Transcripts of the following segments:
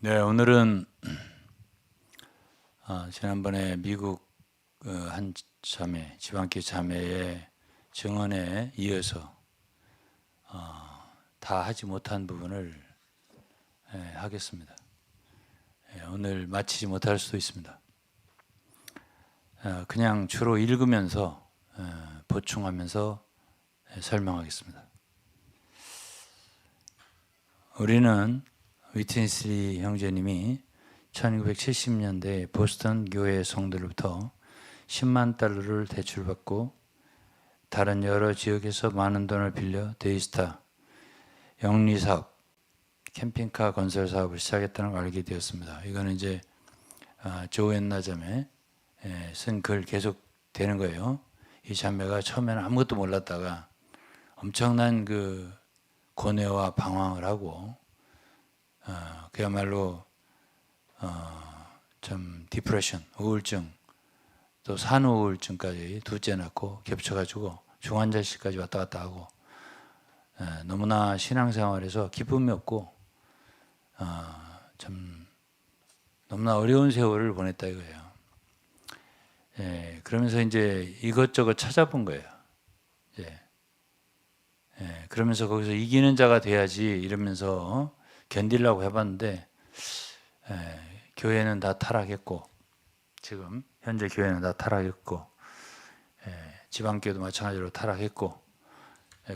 네, 오늘은 지난번에 미국 한 자매, 지방교 자매의 증언에 이어서 다 하지 못한 부분을 하겠습니다. 오늘 마치지 못할 수도 있습니다. 그냥 주로 읽으면서 보충하면서 설명하겠습니다. 우리는 위트니스리 형제님이 1970년대 보스턴 교회 성도로부터 10만 달러를 대출받고 다른 여러 지역에서 많은 돈을 빌려 데이스타 영리사업, 캠핑카 건설 사업을 시작했다는 걸 알게 되었습니다. 이거는 이제 조앤나 자매 쓴 글 계속 되는 거예요. 이 자매가 처음에는 아무것도 몰랐다가 엄청난 그 고뇌와 방황을 하고 그야말로 좀 디프레션, 우울증, 또 산후 우울증까지 둘째 낳고 겹쳐가지고 중환자실까지 왔다 갔다 하고 너무나 신앙생활에서 기쁨이 없고 참 너무나 어려운 세월을 보냈다 이거예요. 그러면서 이제 이것저것 찾아본 거예요. 그러면서 거기서 이기는 자가 돼야지 이러면서 견디려고 해봤는데 교회는 다 타락했고 지금 현재 교회는 다 타락했고 지방교회도 마찬가지로 타락했고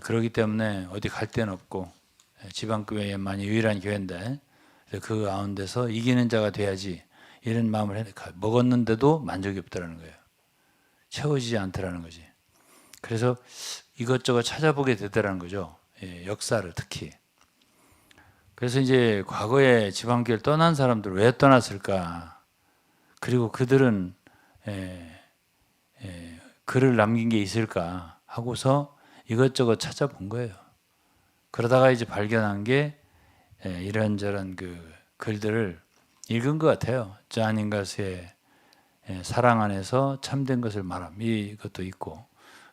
그렇기 때문에 어디 갈 데는 없고 지방교회만 유일한 교회인데 그 가운데서 이기는 자가 돼야지 이런 마음을 먹었는데도 만족이 없다라는 거예요. 채워지지 않더라는 거지. 그래서 이것저것 찾아보게 되더라는 거죠. 역사를 특히. 그래서 이제 과거에 지방교회를 떠난 사람들 왜 떠났을까? 그리고 그들은 글을 남긴 게 있을까 하고서 이것저것 찾아본 거예요. 그러다가 이제 발견한 게 이런저런 그 글들을 읽은 것 같아요. 존 인갈스의 사랑 안에서 참된 것을 말함 이것도 있고,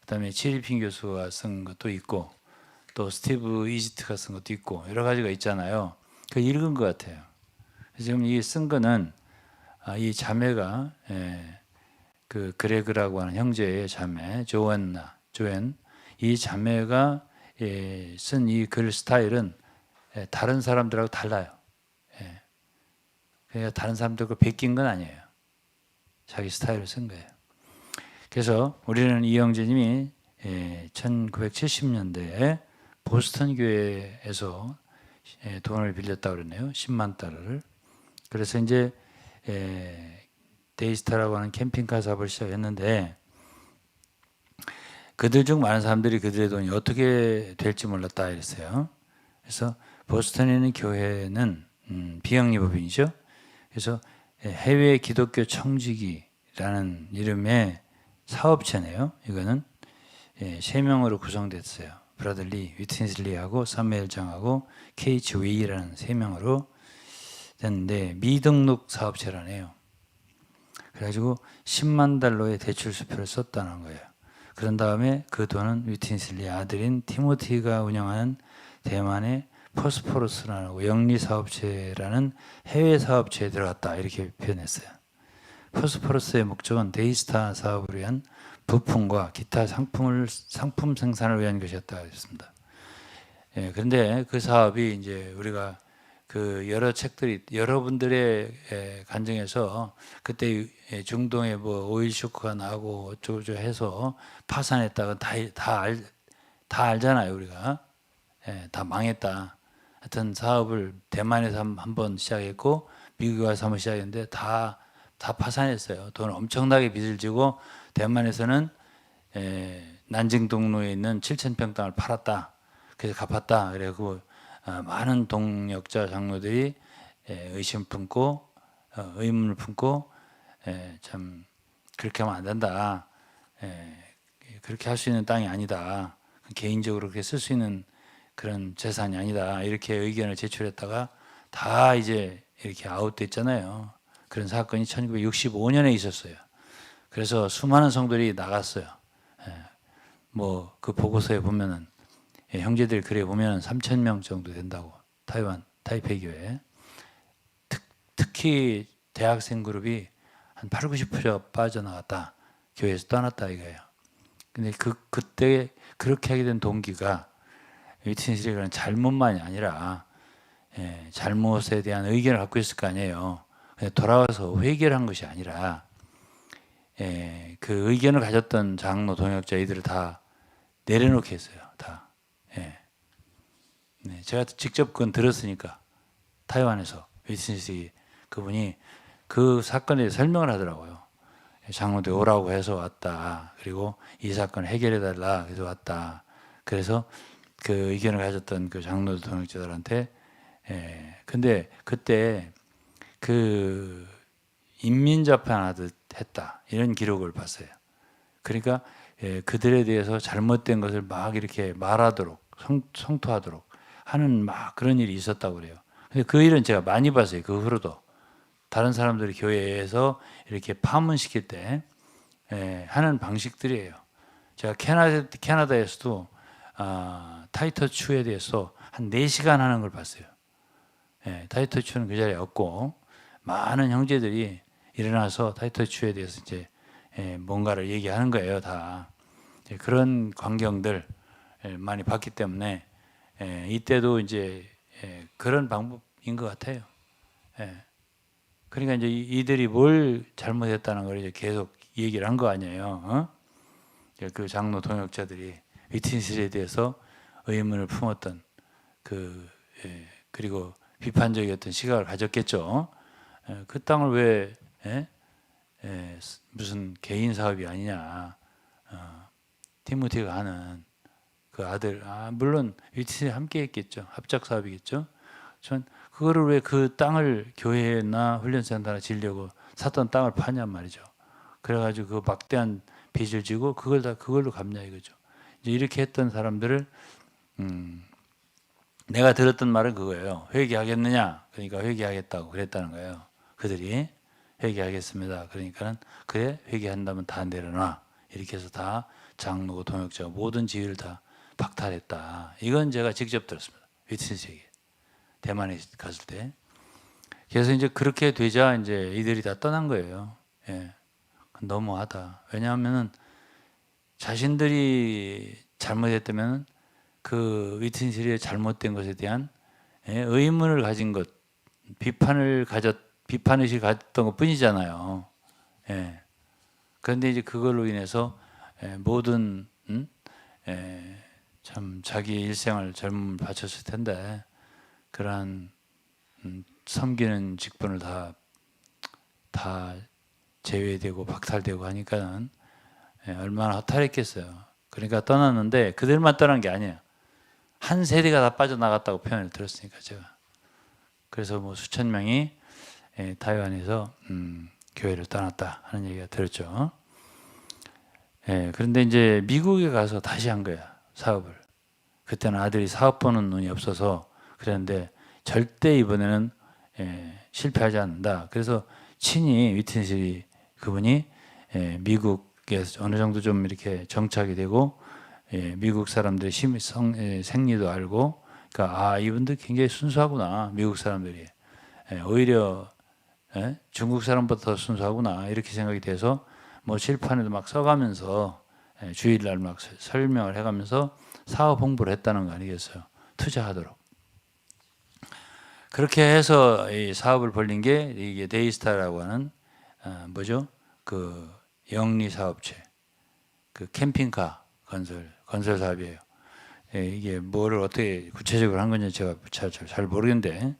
그다음에 치리핑 교수가 쓴 것도 있고, 또 스티브 이지트가 쓴 것도 있고 여러 가지가 있잖아요. 그 읽은 것 같아요. 지금 이 쓴 거는 이 자매가 그 그레그라고 하는 형제의 자매 조앤 이 자매가 쓴 이 글 스타일은 다른 사람들하고 달라요. 그러니까 다른 사람들과 베낀 건 아니에요. 자기 스타일을 쓴 거예요. 그래서 우리는 이 형제님이 1970년대에 보스턴 교회에서 돈을 빌렸다고 그러네요. 10만 달러를. 그래서 이제 데이스타라고 하는 캠핑카 사업을 시작했는데 그들 중 많은 사람들이 그들의 돈이 어떻게 될지 몰랐다 이랬어요. 그래서 보스턴에 있는 교회는 비영리법인이죠. 그래서 해외 기독교 청지기라는 이름의 사업체네요. 이거는 3명으로 구성됐어요. 브라들리, 위트니슬리하고 사무엘 장하고 케이치 웨이라는 3명으로 됐는데 미등록 사업체라네요. 그래가지고 10만 달러의 대출 수표를 썼다는 거예요. 그런 다음에 그 돈은 위트니슬리 아들인 티모티가 운영하는 대만의 포스포러스라는 영리사업체라는 해외 사업체에 들어갔다 이렇게 표현했어요. 포스포러스의 목적은 데이스타 사업을 위한 부품과 기타 상품 생산을 위한 것이었다 했습니다. 그런데 그 사업이 이제 우리가 그 여러 책들이 여러분들의 간증에서 그때 중동에 뭐 오일 쇼크가 나고 어쩌고저쩌고 해서 파산했다가 다 알잖아요 우리가. 다 망했다. 하여튼 사업을 대만에서 한 번 시작했고 미국에 와서 한 번 시작했는데 다 파산했어요. 돈 엄청나게 빚을 지고 대만에서는 난징동로에 있는 7,000평 땅을 팔았다. 그래서 갚았다. 그래고 많은 동역자 장로들이 의심을 품고 의문을 품고 참 그렇게 하면 안 된다. 그렇게 할 수 있는 땅이 아니다. 개인적으로 그렇게 쓸 수 있는 그런 재산이 아니다. 이렇게 의견을 제출했다가 다 이제 이렇게 아웃됐잖아요. 그런 사건이 1965년에 있었어요. 그래서 수많은 성도들이 나갔어요. 뭐 그 보고서에 보면은 형제들 글에 보면 3,000명 정도 된다고 타이페이 교회. 특히 대학생 그룹이 한 8, 90% 빠져나갔다. 교회에서 떠났다 이거예요. 근데 그때 그렇게 하게 된 동기가 위트니스에 관한 잘못만이 아니라 잘못에 대한 의견을 갖고 있을 거 아니에요. 돌아와서 회개를 한 것이 아니라 그 의견을 가졌던 장로, 동역자 이들을 다 내려놓게 했어요. 다. 제가 직접 그건 들었으니까 타이완에서 위트니스 그분이 그 사건에 대해 설명을 하더라고요. 장로들 오라고 해서 왔다. 그리고 이 사건을 해결해 달라 해서 왔다. 그래서 그 의견을 가졌던 그 장로들 동역자들한테 근데 그때 그 인민재판하듯 했다 이런 기록을 봤어요. 그러니까 그들에 대해서 잘못된 것을 막 이렇게 말하도록 성토하도록 하는 막 그런 일이 있었다고 그래요. 근데 그 일은 제가 많이 봤어요. 그 후로도 다른 사람들이 교회에서 이렇게 파문시킬 때 하는 방식들이에요. 제가 캐나다에서도 타이터 추에 대해서 한 4시간 하는 걸 봤어요. 타이터 추는 그 자리에 없고 많은 형제들이 일어나서 타이터 추에 대해서 이제 뭔가를 얘기하는 거예요. 다 그런 광경들 많이 봤기 때문에 이때도 이제 그런 방법인 것 같아요. 그러니까 이제 이들이 뭘 잘못했다는 걸 이제 계속 얘기를 한 거 아니에요. 그 장로 동역자들이 위트니스에 대해서 의문을 품었던 그리고 비판적이었던 시각을 가졌겠죠. 그 땅을 왜 무슨 개인 사업이 아니냐. 티모티가 하는 그 아들, 물론 위트니스에 함께 했겠죠. 합작 사업이겠죠. 전 그거를 왜 그 땅을 교회나 훈련센터나 지려고 샀던 땅을 파냔 말이죠. 그래가지고 그 막대한 빚을 지고 그걸로 갚냐 이거죠. 이제 이렇게 했던 사람들을 내가 들었던 말은 그거예요. 회개하겠느냐? 그러니까 회개하겠다고 그랬다는 거예요. 그들이 회개하겠습니다. 그러니까는 그래 회개한다면 다 내려놔. 이렇게 해서 다 장로고 동역자고 모든 지위를 다 박탈했다. 이건 제가 직접 들었습니다. 위트니스에게 대만에 갔을 때. 그래서 이제 그렇게 되자 이제 이들이 다 떠난 거예요. 너무하다. 왜냐하면은 자신들이 잘못했다면 그 위트니스의 잘못된 것에 대한 의문을 가진 것, 비판의식을 가졌던 것 뿐이잖아요. 그런데 이제 그걸로 인해서 모든 참 자기 일생을 젊음을 바쳤을 텐데 그러한 섬기는 직분을 다 제외되고 박탈되고 하니까는 얼마나 허탈했겠어요. 그러니까 떠났는데 그들만 떠난 게 아니에요. 한 세대가 다 빠져나갔다고 표현을 들었으니까 제가. 그래서 뭐 수천 명이 타이완에서 교회를 떠났다 하는 얘기가 들었죠. 그런데 이제 미국에 가서 다시 한 거야 사업을. 그때는 아들이 사업 보는 눈이 없어서 그랬는데 절대 이번에는 실패하지 않는다. 그래서 친히 위트니스 그분이 미국에서 어느 정도 좀 이렇게 정착이 되고 미국 사람들의 생리도 알고 그러니까 이분들 굉장히 순수하구나 미국 사람들이 오히려 중국 사람보다 더 순수하구나 이렇게 생각이 돼서 뭐 칠판에도 막 써가면서 주일날 막 설명을 해가면서 사업 홍보를 했다는 거 아니겠어요? 투자하도록. 그렇게 해서 이 사업을 벌린 게 이게 데이스타라고 하는 뭐죠? 그 영리 사업체, 그 캠핑카 건설 사업이에요. 이게 뭐를 어떻게 구체적으로 한 건지 제가 잘 모르겠는데,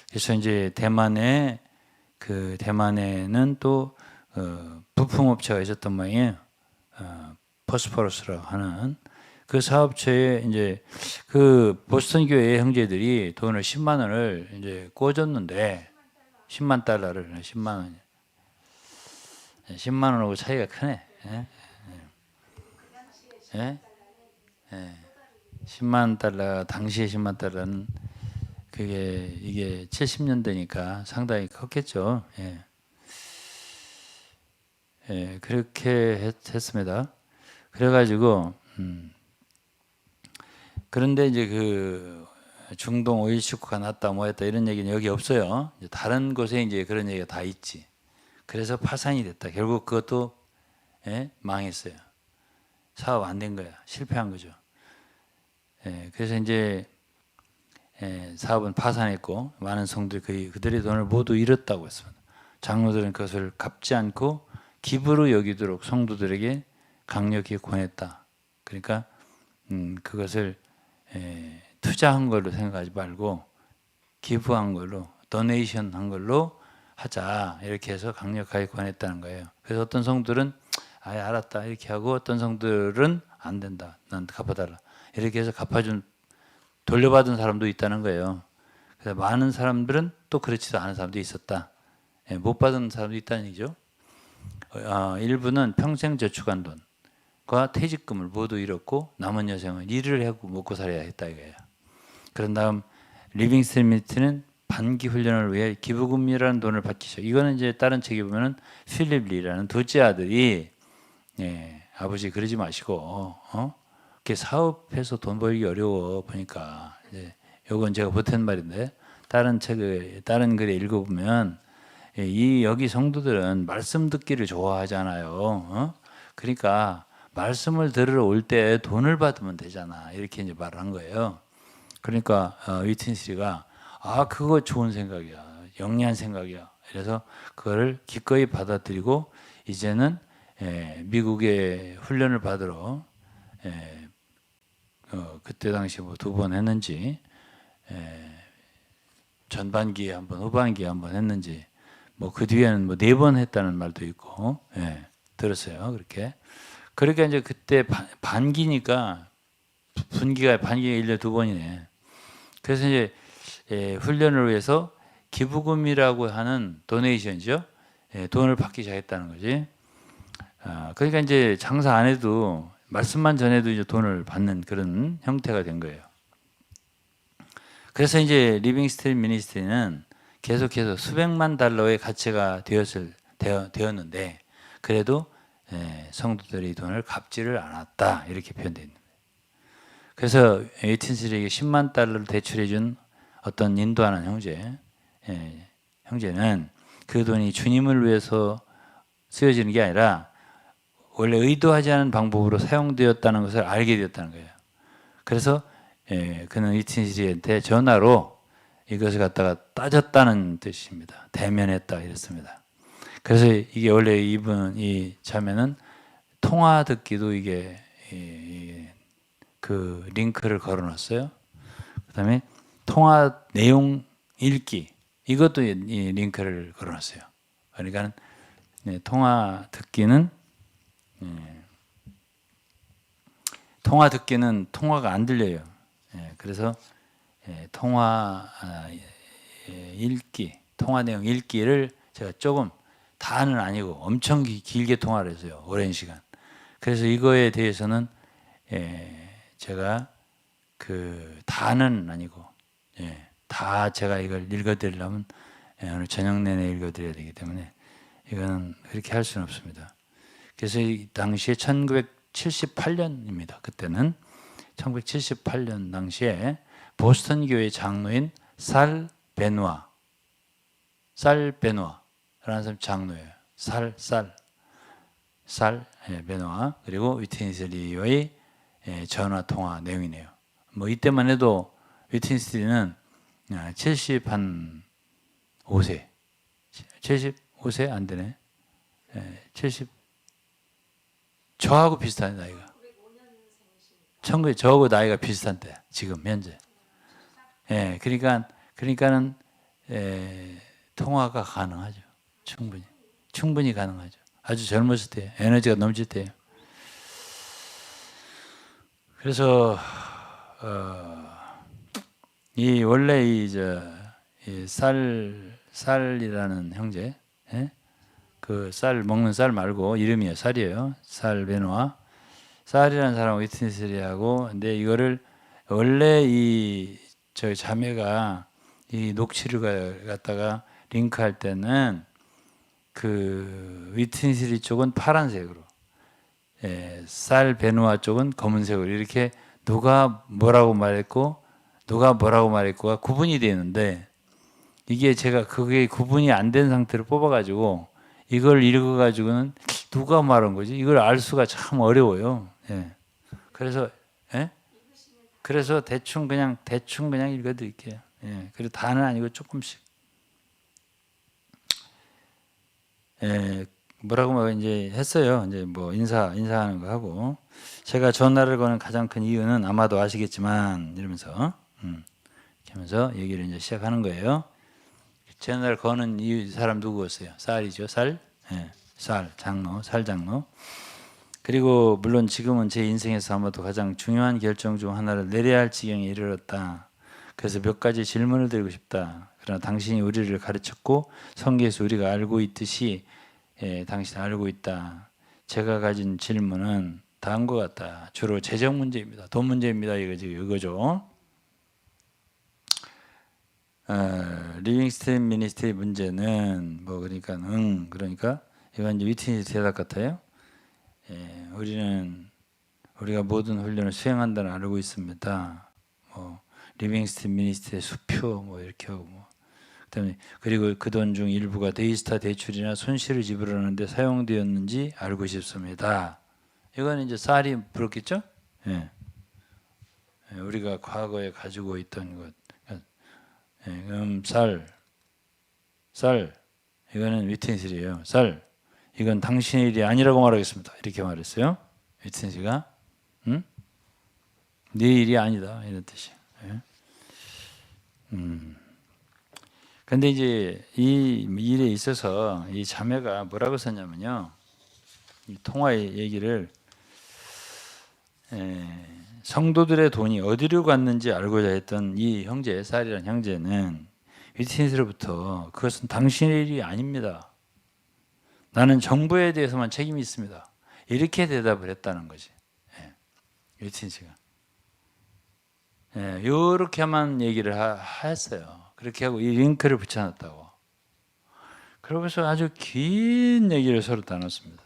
그래서 이제 대만에는 또 부품업체가 있었던 모양이에요. 포스포러스라고 하는 그 사업체에 이제 그 보스턴 교회 형제들이 돈을 10만 원을 이제 꿔줬는데 10만 달러를 10만 원 10만 원하고 차이가 크네. 10만 달러 당시에 10만 달러는 이게 70년대니까 상당히 컸겠죠. 그렇게 했습니다. 그래가지고 그런데 이제 중동 오일 시코가 났다 뭐 했다 이런 얘기는 여기 없어요. 이제 다른 곳에 이제 그런 얘기가 다 있지. 그래서 파산이 됐다. 결국 그것도 망했어요. 사업 안 된 거야. 실패한 거죠. 그래서 이제 사업은 파산했고 많은 성도들이 그들의 돈을 모두 잃었다고 했습니다. 장로들은 그것을 갚지 않고 기부로 여기도록 성도들에게 강력히 권했다. 그러니까 그것을 투자한 걸로 생각하지 말고 기부한 걸로, 도네이션 한 걸로 하자 이렇게 해서 강력하게 권했다는 거예요. 그래서 어떤 성도들은 아예 알았다 이렇게 하고 어떤 성도들은 안 된다. 난 갚아달라. 이렇게 해서 돌려받은 사람도 있다는 거예요. 그래서 많은 사람들은 또 그렇지도 않은 사람도 있었다. 못 받은 사람도 있다는 얘기죠. 일부는 평생 저축한 돈과 퇴직금을 모두 잃었고 남은 여생은 일을 하고 먹고 살아야 했다 이거예요. 그런 다음 리빙스턴 미니스트리는 반기 훈련을 위해 기부금이라는 돈을 받기 시작. 이거는 이제 다른 책에 보면은 필립 리라는 둘째 아들이 아버지 그러지 마시고 이렇게 사업해서 돈 벌기 어려워 보니까 요건 제가 보탠 말인데 다른 글에 읽어보면 여기 성도들은 말씀 듣기를 좋아하잖아요. 그러니까 말씀을 들으러 올 때 돈을 받으면 되잖아 이렇게 이제 말을 한 거예요. 그러니까 위튼시리가 그거 좋은 생각이야, 영리한 생각이야. 그래서 그거를 기꺼이 받아들이고 이제는 미국에 훈련을 받으러 그때 당시 뭐 2번 했는지 전반기에 한 번, 후반기에 한 번 했는지 뭐 그 뒤에는 뭐 4번 했다는 말도 있고 들었어요. 그렇게. 그러니까 이제 그때 반기니까 분기가 1년에 2번이네. 그래서 이제 훈련을 위해서 기부금이라고 하는 도네이션이죠. 돈을 받기 시작했다는 거지. 그러니까 이제 장사 안 해도 말씀만 전해도 이제 돈을 받는 그런 형태가 된 거예요. 그래서 이제 리빙스턴 미니스트리는 계속해서 수백만 달러의 가치가 되었는데 그래도 성도들이 돈을 갚지를 않았다 이렇게 표현되어 있는 거예요. 그래서 에이틴스리에게 10만 달러를 대출해 준 어떤 인도하는 형제는 그 돈이 주님을 위해서 쓰여지는 게 아니라 원래 의도하지 않은 방법으로 사용되었다는 것을 알게 되었다는 거예요. 그래서 그는 에이틴스리한테 전화로 이것을 갖다가 따졌다는 뜻입니다. 대면했다 이랬습니다. 그래서 이게 원래 이 자매는 통화 듣기도 이게 그 링크를 걸어놨어요. 그다음에 통화 내용 읽기 이것도 이 링크를 걸어놨어요. 그러니까 통화 듣기는 통화가 안 들려요. 그래서 통화 읽기, 통화 내용 읽기를 제가 조금 다는 아니고 엄청 길게 통화를 했어요. 오랜 시간. 그래서 이거에 대해서는 제가 그 다는 아니고 다 제가 이걸 읽어드리려면 오늘 저녁 내내 읽어드려야 되기 때문에 이거는 그렇게 할 수는 없습니다. 그래서 이 당시에 1978년입니다. 그때는 1978년 당시에 보스턴 교회 장로인 살 베누아라는 사람 장로예요. 베누아 그리고 위튼스리와의 전화 통화 내용이네요. 뭐 이때만 해도 위튼스리는 75세, 75세 안 되네. 70 저하고 비슷한 나이가. 저하고 나이가 비슷한데 지금 현재. 그러니까는 통화가 가능하죠. 충분히 가능하죠. 아주 젊었을 때 에너지가 넘칠 때요. 그래서 원래 이 쌀이라는 형제, 그 쌀 먹는 쌀 말고 이름이에요. 쌀이에요. 살 베누아. 쌀이라는 사람하고 위튼스리하고 근데 이거를 원래 저 자매가 이 녹취를 갖다가 링크할 때는 그 위튼스리 쪽은 파란색으로, 쌀 베누아 쪽은 검은색으로 이렇게 누가 뭐라고 말했고 누가 뭐라고 말했고가 구분이 되는데 이게 제가 그게 구분이 안 된 상태로 뽑아가지고 이걸 읽어가지고는 누가 말한 거지? 이걸 알 수가 참 어려워요. 예. 그래서 예? 그래서 대충 그냥 읽어드릴게요. 예. 그리고 다는 아니고 조금씩. 예. 뭐라고 이제 했어요. 이제 뭐 인사하는 거 하고 제가 전화를 거는 가장 큰 이유는 아마도 아시겠지만 이러면서 이렇게 하면서 얘기를 이제 시작하는 거예요. 전화를 거는 이 사람 누구였어요? 쌀이죠, 쌀. 예. 쌀 장로. 그리고 물론 지금은 제 인생에서 아마도 가장 중요한 결정 중 하나를 내려야 할 지경에 이르렀다. 그래서 몇 가지 질문을 드리고 싶다. 그러나 당신이 우리를 가르쳤고 성경에서 우리가 알고 있듯이 당신이 알고 있다. 제가 가진 질문은 다음과 같다. 주로 재정 문제입니다. 돈 문제입니다. 이거죠. 리빙스턴 미니스트리 문제는 뭐 그러니까 이건 이제 위트니스 대답 같아요. 우리가 모든 훈련을 수행한다는 알고 있습니다. 뭐 리빙스턴 미니스트리의 수표 뭐 이렇게 하고 뭐 그다음에 그리고 그 돈 중 일부가 데이스타 대출이나 손실을 지불하는데 사용되었는지 알고 싶습니다. 이건 이제 쌀이 물었겠죠? 예. 우리가 과거에 가지고 있던 것. 쌀 이거는 위트니스예요. 쌀 이건 당신의 일이 아니라고 말하겠습니다. 이렇게 말했어요. 위트니스가 네 일이 아니다 이런 뜻이에요. 근데 이제 이 일에 있어서 이 자매가 뭐라고 썼냐면요. 이 통화의 얘기를 성도들의 돈이 어디로 갔는지 알고자 했던 이 형제, 쌀이라는 형제는 위트니스로부터 그것은 당신의 일이 아닙니다. 나는 정부에 대해서만 책임이 있습니다. 이렇게 대답을 했다는 거지. 위트니스가. 이렇게만 얘기를 했어요. 그렇게 하고 이 링크를 붙여놨다고. 그러고서 아주 긴 얘기를 서로 나눴습니다.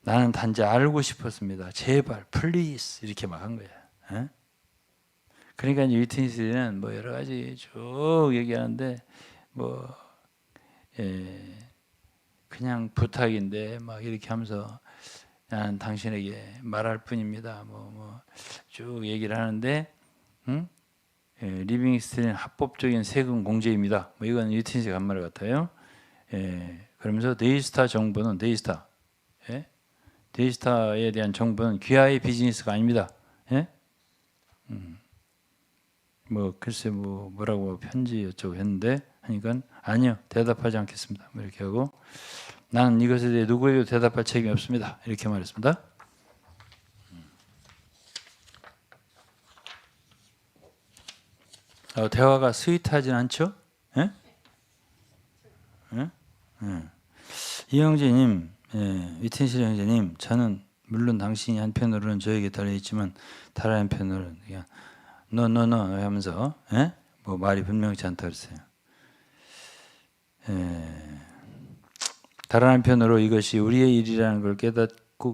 나는 단지 알고 싶었습니다. 제발, 플리즈 이렇게 막 한 거야. 그러니까 이제 위트니스는 뭐 여러 가지 쭉 얘기하는데 뭐 그냥 부탁인데 막 이렇게 하면서 나는 당신에게 말할 뿐입니다. 뭐 쭉 얘기를 하는데, 리빙스턴은 합법적인 세금 공제입니다. 뭐 이건 위트니스가 한 말 같아요. 그러면서 데이스타 정부는 데이스타에 대한 정부는 귀하의 비즈니스가 아닙니다. 뭐 글쎄 뭐라고 편지 어쩌고 했는데 하니까 아니요 대답하지 않겠습니다. 뭐 이렇게 하고 나는 이것에 대해 누구에게도 대답할 책임이 없습니다. 이렇게 말했습니다. 대화가 스윗하진 않죠? 이 형제님, 위트니스 형제님, 저는 물론 당신이 한편으로는 저에게 달려있지만 다른 한편으로는 그냥 no 하면서 뭐 말이 분명치 않다 그랬어요. 다른 한편으로 이것이 우리의 일이라는 걸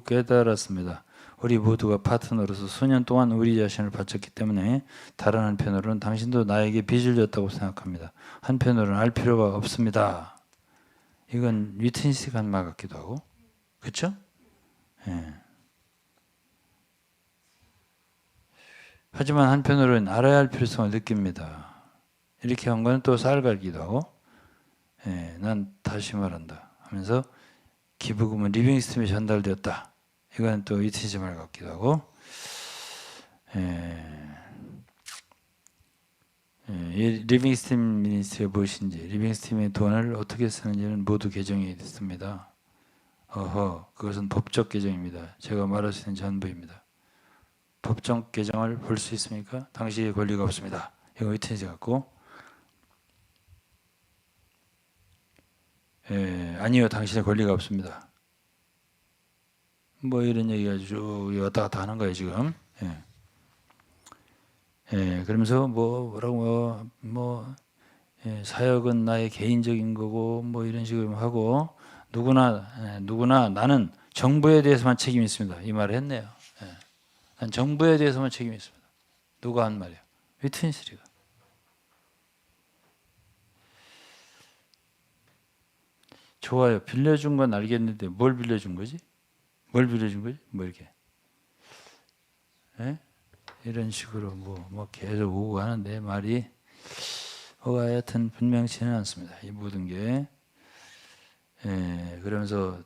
깨달았습니다. 우리 모두가 파트너로서 수년 동안 우리 자신을 바쳤기 때문에 다른 한편으로는 당신도 나에게 빚을 졌다고 생각합니다. 한편으로는 알 필요가 없습니다. 이건 위트니스가 한 말 같기도 하고 그렇죠? 하지만 한편으로는 알아야 할 필요성을 느낍니다. 이렇게 한 건 또 쌀 갈기도 하고 난 다시 말한다 하면서 기부금은 리빙스턴에 전달되었다. 이건 또 위트니스 말 같기도 하고 리빙스턴 미니스트리가 무엇인지 리빙스턴의 돈을 어떻게 쓰는지는 모두 개정이 됐습니다. 그것은 법적 개정입니다. 제가 말할 수 있는 전부입니다. 법적 개정을 볼 수 있습니까? 당시의 권리가 없습니다. 이거 위트니스 같고 아니요 당신의 권리가 없습니다. 뭐 이런 얘기가 쭉 왔다 갔다 하는 거예요 지금. 그러면서 뭐라고 사역은 나의 개인적인 거고 뭐 이런 식으로 하고 누구나 나는 정부에 대해서만 책임이 있습니다. 이 말을 했네요. 정부에 대해서만 책임이 있습니다. 누가 한 말이야? 위트니스리가. 좋아요. 빌려준 건 알겠는데 뭘 빌려준 거지? 뭘 빌려준 거지? 뭐 이렇게. 에? 이런 식으로 뭐 계속 오고 하는데 말이 하여튼 분명치는 않습니다. 이 모든 게. 그러면서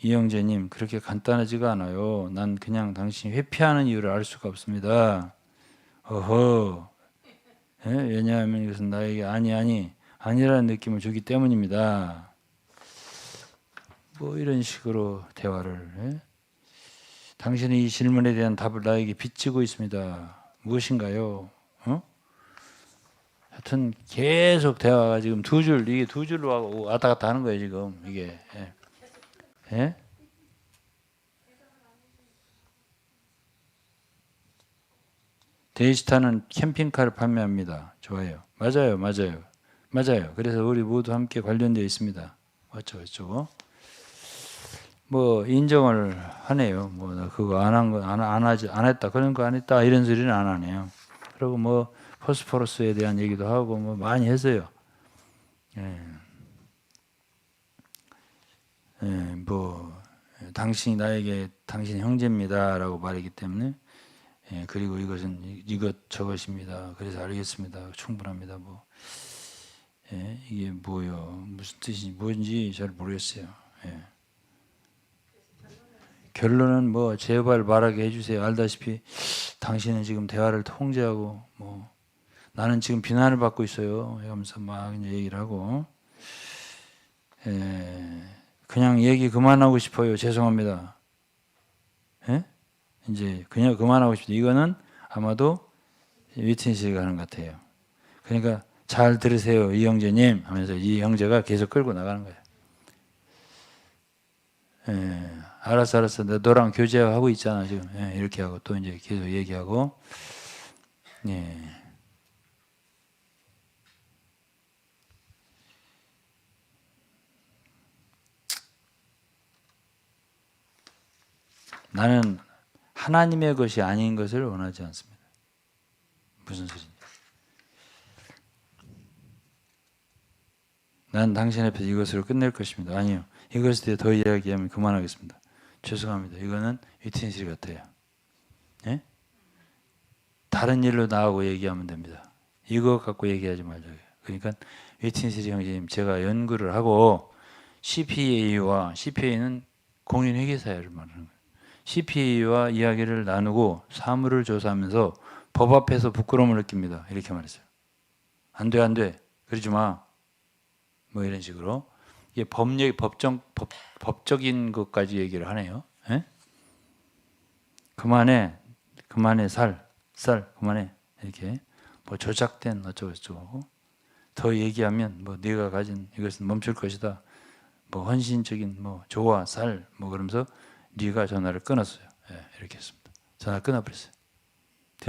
이영재님 그렇게 간단하지가 않아요. 난 그냥 당신이 회피하는 이유를 알 수가 없습니다. 어허. 왜냐하면 이것은 나에게 아니라는 느낌을 주기 때문입니다. 뭐 이런 식으로 대화를. 당신이 이 질문에 대한 답을 나에게 빚지고 있습니다. 무엇인가요? 하여튼 계속 대화가 지금 이게 두 줄로 왔다 갔다 하는 거예요 지금 이게. 예? 데이스타는 캠핑카를 판매합니다. 좋아요. 맞아요. 그래서 우리 모두 함께 관련되어 있습니다. 어쩌고 뭐 인정을 하네요. 뭐 나 그거 안 했다 그런 거 안 했다 이런 소리는 안 하네요. 그리고 뭐 포스포러스에 대한 얘기도 하고 뭐 많이 했어요. 뭐 당신이 나에게 당신 형제입니다라고 말했기 때문에 그리고 이것은 저것입니다. 그래서 알겠습니다. 충분합니다. 뭐 이게 뭐요? 무슨 뜻인지 뭔지 잘 모르겠어요. 결론은 뭐 제발 말하게 해주세요. 알다시피 당신은 지금 대화를 통제하고 뭐 나는 지금 비난을 받고 있어요. 하면서 막 이제 얘기를 하고 그냥 얘기 그만하고 싶어요. 죄송합니다. 이제 그냥 그만하고 싶다. 이거는 아마도 위트니스가 하는 것 같아요. 그러니까 잘 들으세요, 이 형제님 하면서 이 형제가 계속 끌고 나가는 거예요. 알았어. 너랑 교제하고 있잖아 지금. 이렇게 하고 또 이제 계속 얘기하고. 나는 하나님의 것이 아닌 것을 원하지 않습니다. 무슨 소리냐? 난 당신 앞에서 이것으로 끝낼 것입니다. 아니요. 이것에 대해 더 이야기하면 그만하겠습니다. 죄송합니다. 이거는 위트니스 같아요. 예? 다른 일로 나하고 얘기하면 됩니다. 이거 갖고 얘기하지 말자고요. 그러니까 위트니스 형제님 제가 연구를 하고 CPA는 공인회계사를 말하는 거예요. CPA와 이야기를 나누고 사물을 조사하면서 법 앞에서 부끄러움을 느낍니다. 이렇게 말했어요. 안 돼. 그러지 마. 뭐 이런 식으로. 이게 법적인 것까지 얘기를 하네요. 그만해 그만해. 이렇게 뭐 조작된 어쩌고 더 얘기하면 뭐 네가 가진 이것은 멈출 것이다. 뭐 헌신적인 뭐 조와 뭐 그러면서 네가 전화를 끊었어요. 이렇게 했습니다. 전화 끊어버렸어요.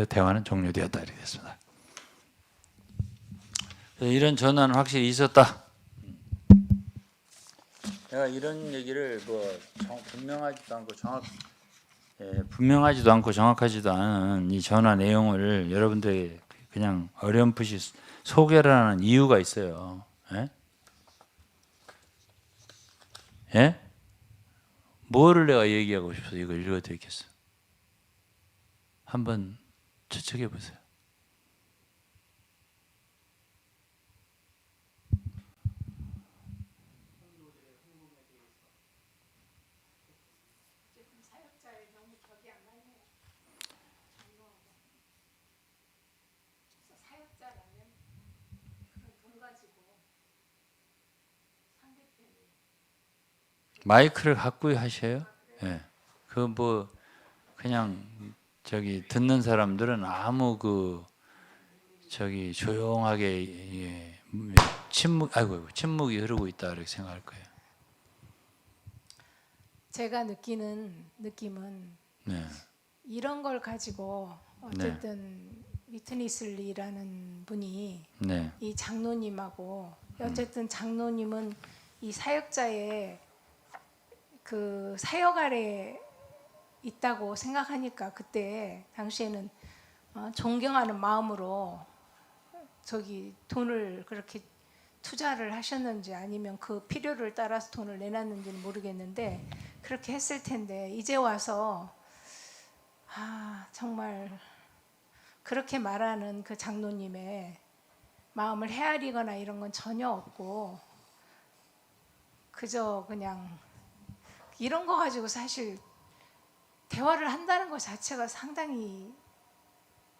대화는 종료되었다 이렇게 됐습니다. 이런 전화는 확실히 있었다. 내가 이런 얘기를 뭐 분명하지도 않고 정확하지도 않은 이 전화 내용을 여러분들에게 그냥 어렴풋이 소개를 하는 이유가 있어요. 뭐를 내가 얘기하고 싶어서 이걸 읽어드리겠어? 한번 추측해 보세요. 마이크를 갖고 하셔요? 그 뭐 그냥 듣는 사람들은 아무 조용하게 침묵이 흐르고 있다 이렇게 생각할 거예요. 제가 느끼는 느낌은 이런 걸 가지고 어쨌든 위트니슬리라는 분이 이 장로님하고 어쨌든 장로님은 이 사역자의 그 사역 아래 있다고 생각하니까 그때 당시에는 존경하는 마음으로 저기 돈을 그렇게 투자를 하셨는지 아니면 그 필요를 따라서 돈을 내놨는지는 모르겠는데 그렇게 했을 텐데 이제 와서 정말 그렇게 말하는 그 장로님의 마음을 헤아리거나 이런 건 전혀 없고 그저 그냥 이런 거 가지고 사실 대화를 한다는 것 자체가 상당히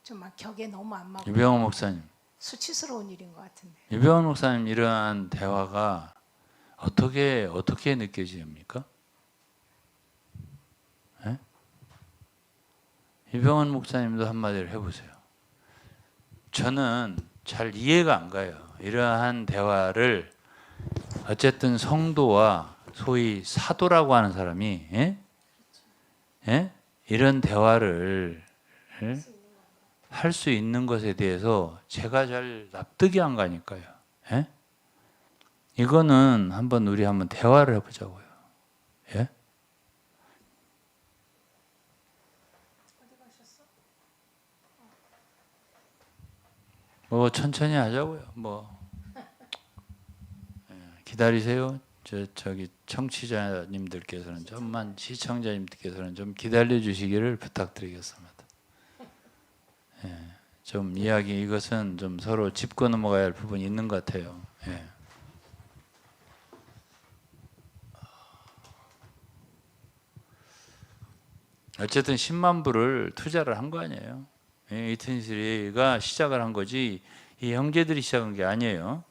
좀 막 격에 너무 안 맞고 유병원 목사님, 수치스러운 일인 것 같은데. 유병원 목사님 이러한 대화가 어떻게 느껴집니까? 예? 유병원 목사님도 한마디를 해보세요. 저는 잘 이해가 안 가요. 이러한 대화를 어쨌든 성도와 소위 사도라고 하는 사람이 이런 대화를 할 수 있는 것에 대해서 제가 잘 납득이 안 가니까요. 이거는 우리 한번 대화를 해보자고요. 예? 뭐 천천히 하자고요. 기다리세요. 저기 청취자님들께서는 좀만 시청자님들께서는 좀 기다려 주시기를 부탁드리겠습니다. 예, 좀 이것은 좀 서로 짚고 넘어가야 할 부분이 있는 것 같아요. 예. 어쨌든 10만 불을 투자를 한 거 아니에요. 이튼시리가 시작을 한 거지 이 형제들이 시작한 게 아니에요.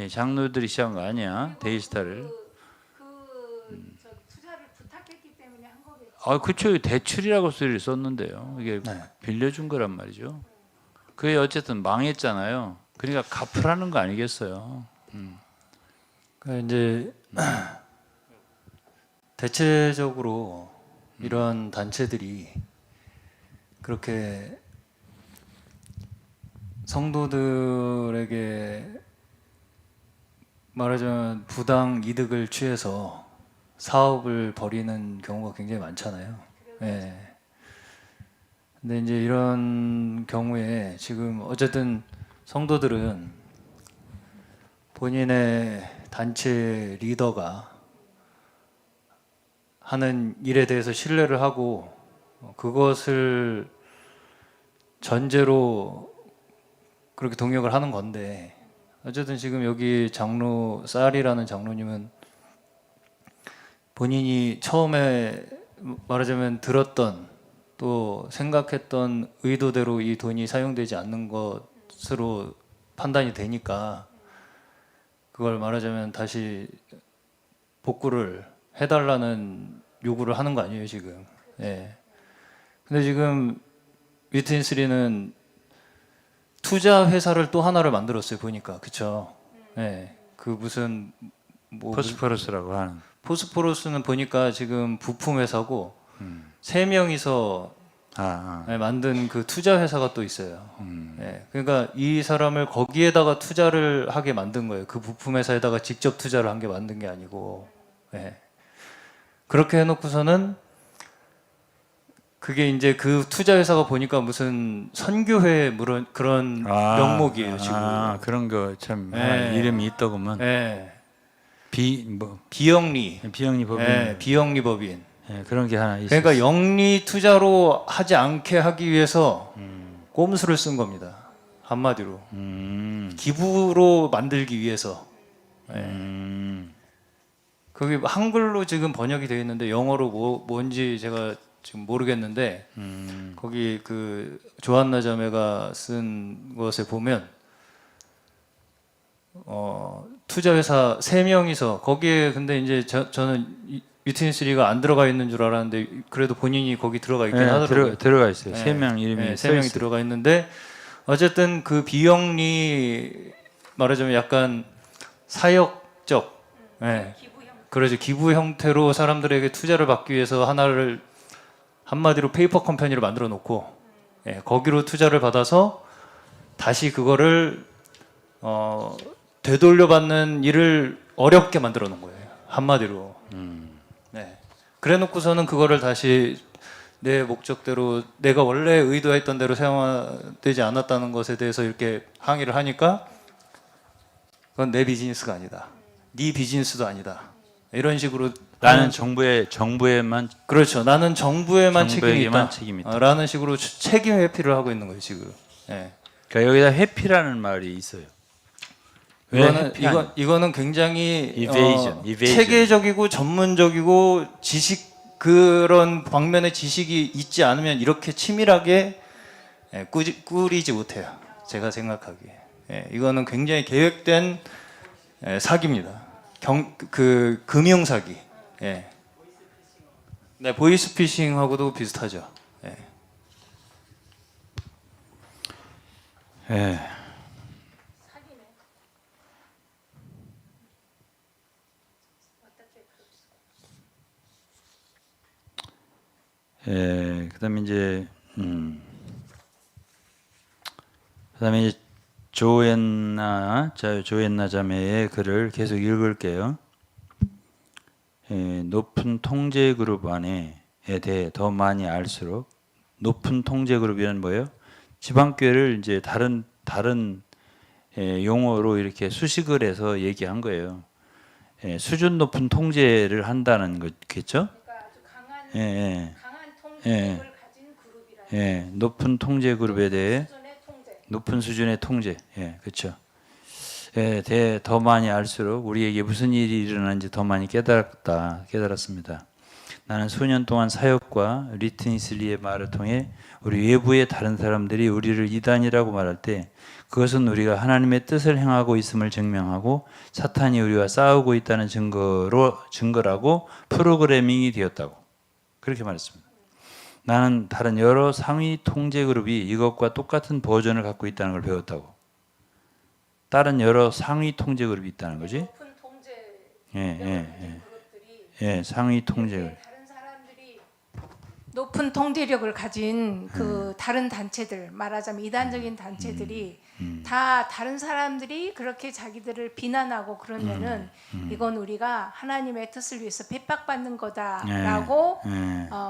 장로들이 시작한 거 아니야. 데이스타를. 투자를 부탁했기 때문에 한 거겠죠. 그렇죠. 대출이라고 소리를 썼는데요. 이게 빌려준 거란 말이죠. 그게 어쨌든 망했잖아요. 그러니까 갚으라는 거 아니겠어요. 그러니까 이제 대체적으로 이런 단체들이 그렇게 성도들에게 말하자면 부당 이득을 취해서 사업을 벌이는 경우가 굉장히 많잖아요. 예. 근데 이제 이런 경우에 지금 어쨌든 성도들은 본인의 단체 리더가 하는 일에 대해서 신뢰를 하고 그것을 전제로 그렇게 동역을 하는 건데 어쨌든 지금 여기 장로 쌀이라는 장로님은 본인이 처음에 말하자면 들었던 또 생각했던 의도대로 이 돈이 사용되지 않는 것으로 판단이 되니까 그걸 말하자면 다시 복구를 해달라는 요구를 하는 거 아니에요 지금. 예. 근데 지금 위트인스리는 투자 회사를 또 하나를 만들었어요 보니까. 그쵸? 예. 그 무슨 포스포러스라고 하는. 포스포러스는 보니까 지금 부품 회사고 3명이서 만든 그 투자 회사가 또 있어요. 예. 그러니까 이 사람을 거기에다가 투자를 하게 만든 거예요. 그 부품 회사에다가 직접 투자를 한 게 만든 게 아니고. 예. 그렇게 해놓고서는 그게 이제 그 투자 회사가 보니까 무슨 선교회 그런 명목이에요 지금. 그런 거 참 예. 이름이 있더구먼. 예. 비영리 법인. 예, 비영리 법인. 예, 그런 게 하나 있어요. 그러니까 영리 투자로 하지 않게 하기 위해서 꼼수를 쓴 겁니다. 한마디로 기부로 만들기 위해서. 예. 거기 한글로 지금 번역이 되어 있는데 영어로 뭔지 제가 지금 모르겠는데 거기 그 조한나 자매가 쓴 것에 보면 투자 회사 3명이서 거기에 근데 이제 저는 위트니스리가 안 들어가 있는 줄 알았는데 그래도 본인이 거기 들어가 있긴 하더라고요. 들어가 있어요. 네. 3명 이름이 네, 3명이 들어가 있는데 어쨌든 그 비영리 말하자면 약간 사역적, 네. 그러죠. 기부 형태로 사람들에게 투자를 받기 위해서 하나를 한마디로 페이퍼 컴퍼니를 만들어 놓고 거기로 투자를 받아서 다시 그거를 되돌려받는 일을 어렵게 만들어 놓은 거예요. 한마디로. 네. 그래놓고서는 그거를 다시 내 목적대로 내가 원래 의도했던 대로 사용되지 않았다는 것에 대해서 이렇게 항의를 하니까 그건 내 비즈니스가 아니다. 네 비즈니스도 아니다. 이런 식으로 나는 정부에만 그렇죠. 나는 정부에만 책임이 정부에게만 있다. 책임이 있다. 라는 식으로 책임 회피를 하고 있는 거예요 지금. 예. 그러니까 여기다 회피라는 말이 있어요. 왜 회피하냐? 이거는 굉장히 Evasion. 체계적이고 전문적이고 지식 그런 방면의 지식이 있지 않으면 이렇게 치밀하게 꾸리지 못해요. 제가 생각하기에. 이거는 굉장히 계획된 사기입니다. 금융 사기. 네, 보이스피싱하고도 비슷하죠. 예. 그다음에 이제 그다음에 이제 조앤나 자매의 글을 계속 읽을게요. 높은 통제 그룹 안에 대해 더 많이 알수록 높은 통제 그룹이란 뭐예요? 지방교회를 이제 다른 용어로 이렇게 수식을 해서 얘기한 거예요. 수준 높은 통제를 한다는 거겠죠? 그러니까 아주 강한 강한 통제력을 가진 그룹이라는 높은 통제 그룹에 대해 수준의 통제. 높은 수준의 통제, 그렇죠. 대해 더 많이 알수록 우리에게 무슨 일이 일어나는지 더 많이 깨달았습니다. 나는 수년 동안 사역과 리트니슬리의 말을 통해 우리 외부의 다른 사람들이 우리를 이단이라고 말할 때 그것은 우리가 하나님의 뜻을 행하고 있음을 증명하고 사탄이 우리와 싸우고 있다는 증거라고 프로그래밍이 되었다고 그렇게 말했습니다. 나는 다른 여러 상위 통제 그룹이 이것과 똑같은 버전을 갖고 있다는 걸 배웠다고. 다른 여러 상위 통제 그룹이 있다는 거지. 높은 통제 그룹들이 상위 통제 그룹. 다른 사람들이 높은 통제력을 가진 그 다른 단체들, 말하자면 이단적인 단체들이 다 다른 사람들이 그렇게 자기들을 비난하고 그러면은 이건 우리가 하나님의 뜻을 위해서 핍박받는 거다라고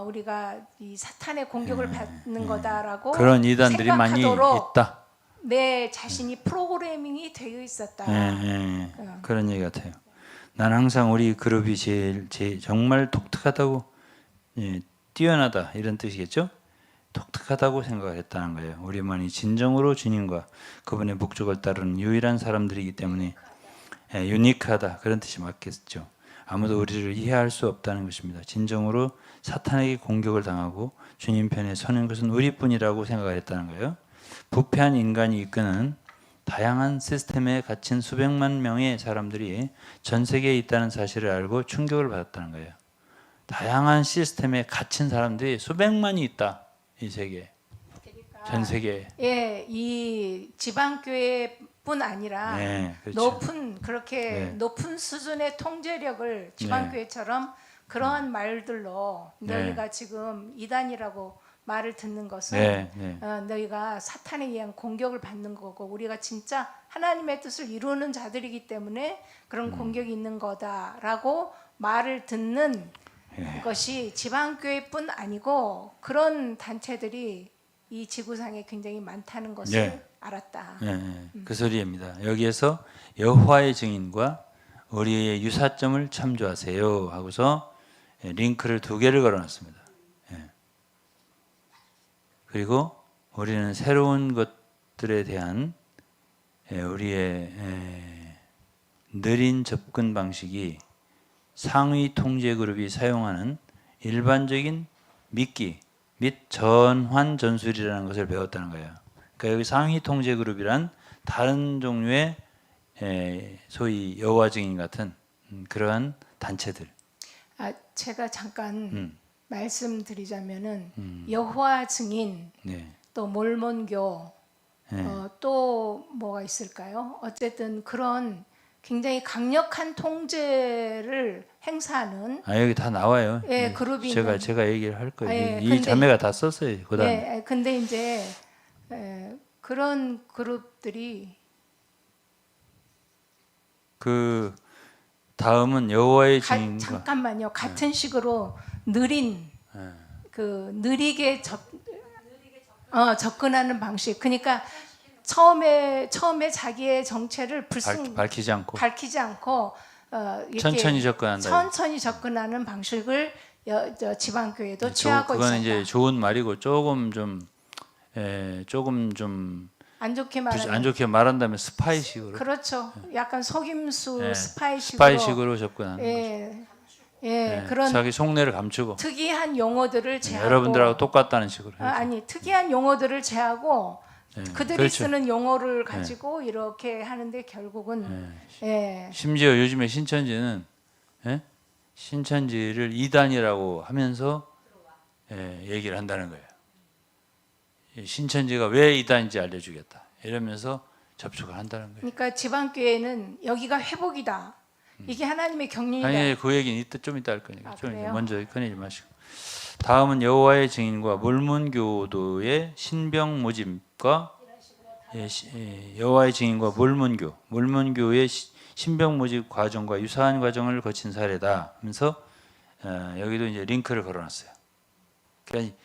우리가 이 사탄의 공격을 받는 거다라고 그런 이단들이 많이 생각하도록 있다. 내 자신이 프로그래밍이 되어 있었다. 그런 얘기 같아요. 난 항상 우리 그룹이 제일 정말 독특하다고, 뛰어나다 이런 뜻이겠죠? 독특하다고 생각을 했다는 거예요. 우리만이 진정으로 주님과 그분의 목적을 따르는 유일한 사람들이기 때문에 유니크하다 그런 뜻이 맞겠죠. 아무도 우리를 이해할 수 없다는 것입니다. 진정으로 사탄에게 공격을 당하고 주님 편에 서는 것은 우리뿐이라고 생각을 했다는 거예요. 부패한 인간이 이끄는 다양한 시스템에 갇힌 수백만 명의 사람들이 전 세계에 있다는 사실을 알고 충격을 받았다는 거예요. 다양한 시스템에 갇힌 사람들이 수백만이 있다. 이 세계에. 전 세계에. 이 지방교회뿐 아니라 그렇죠. 높은 수준의 통제력을 지방교회처럼 그러한 말들로 너희가 지금 이단이라고 말을 듣는 것은 너희가 사탄에 의한 공격을 받는 거고 우리가 진짜 하나님의 뜻을 이루는 자들이기 때문에 그런 공격이 있는 거다라고 말을 듣는 것이 지방교회뿐 아니고 그런 단체들이 이 지구상에 굉장히 많다는 것을 알았다. 그 소리입니다. 여기에서 여호와의 증인과 우리의 유사점을 참조하세요 하고서 링크를 2개를 걸어놨습니다. 그리고 우리는 새로운 것들에 대한 우리의 느린 접근 방식이 상위 통제 그룹이 사용하는 일반적인 미끼 및 전환 전술이라는 것을 배웠다는 거예요. 그러니까 여기 상위 통제 그룹이란 다른 종류의 소위 여호와 증인 같은 그러한 단체들. 제가 잠깐 말씀드리자면은 여호와 증인, 또 몰몬교, 또 뭐가 있을까요? 어쨌든 그런 굉장히 강력한 통제를 행사하는 여기 다 나와요. 그룹이 제가 얘기를 할 거예요. 이 자매가 다 썼어요. 그다음. 근데 이제 그런 그룹들이 그 다음은 여호와의 증인과 잠깐만요. 같은 식으로 느린 느리게 접근하는 방식. 그러니까 처음에 자기의 정체를 불쑥 밝히지 않고 이렇게 천천히 접근한다. 천천히 접근하는 방식을 지방 교회도 취하고 있다. 그거는 이제 좋은 말이고 조금 좀 안 좋게 안 좋게 말한다면 스파이식으로. 그렇죠. 약간 속임수 스파이식으로 접근하는 거죠. 그런 자기 속내를 감추고 특이한 용어들을 제하고 여러분들하고 똑같다는 식으로. 특이한 용어들을 제하고 그들이 그렇죠. 쓰는 용어를 가지고 이렇게 하는데 결국은 심지어 요즘에 신천지는 신천지를 이단이라고 하면서 얘기를 한다는 거예요. 신천지가 왜 이단인지 알려주겠다 이러면서 접촉을 한다는 거예요. 그러니까 지방 교회는 여기가 회복이다. 이게 하나님의 경륜이다. 아니 그 얘기는 좀 이따 할 거니까 좀 그래요? 먼저 꺼내지 마시고. 다음은 여호와의 증인과 몰문교도의 신병 모집과 여호와의 증인과 몰문교의 신병 모집 과정과 유사한 과정을 거친 사례다 하면서 여기도 이제 링크를 걸어놨어요. 그러니까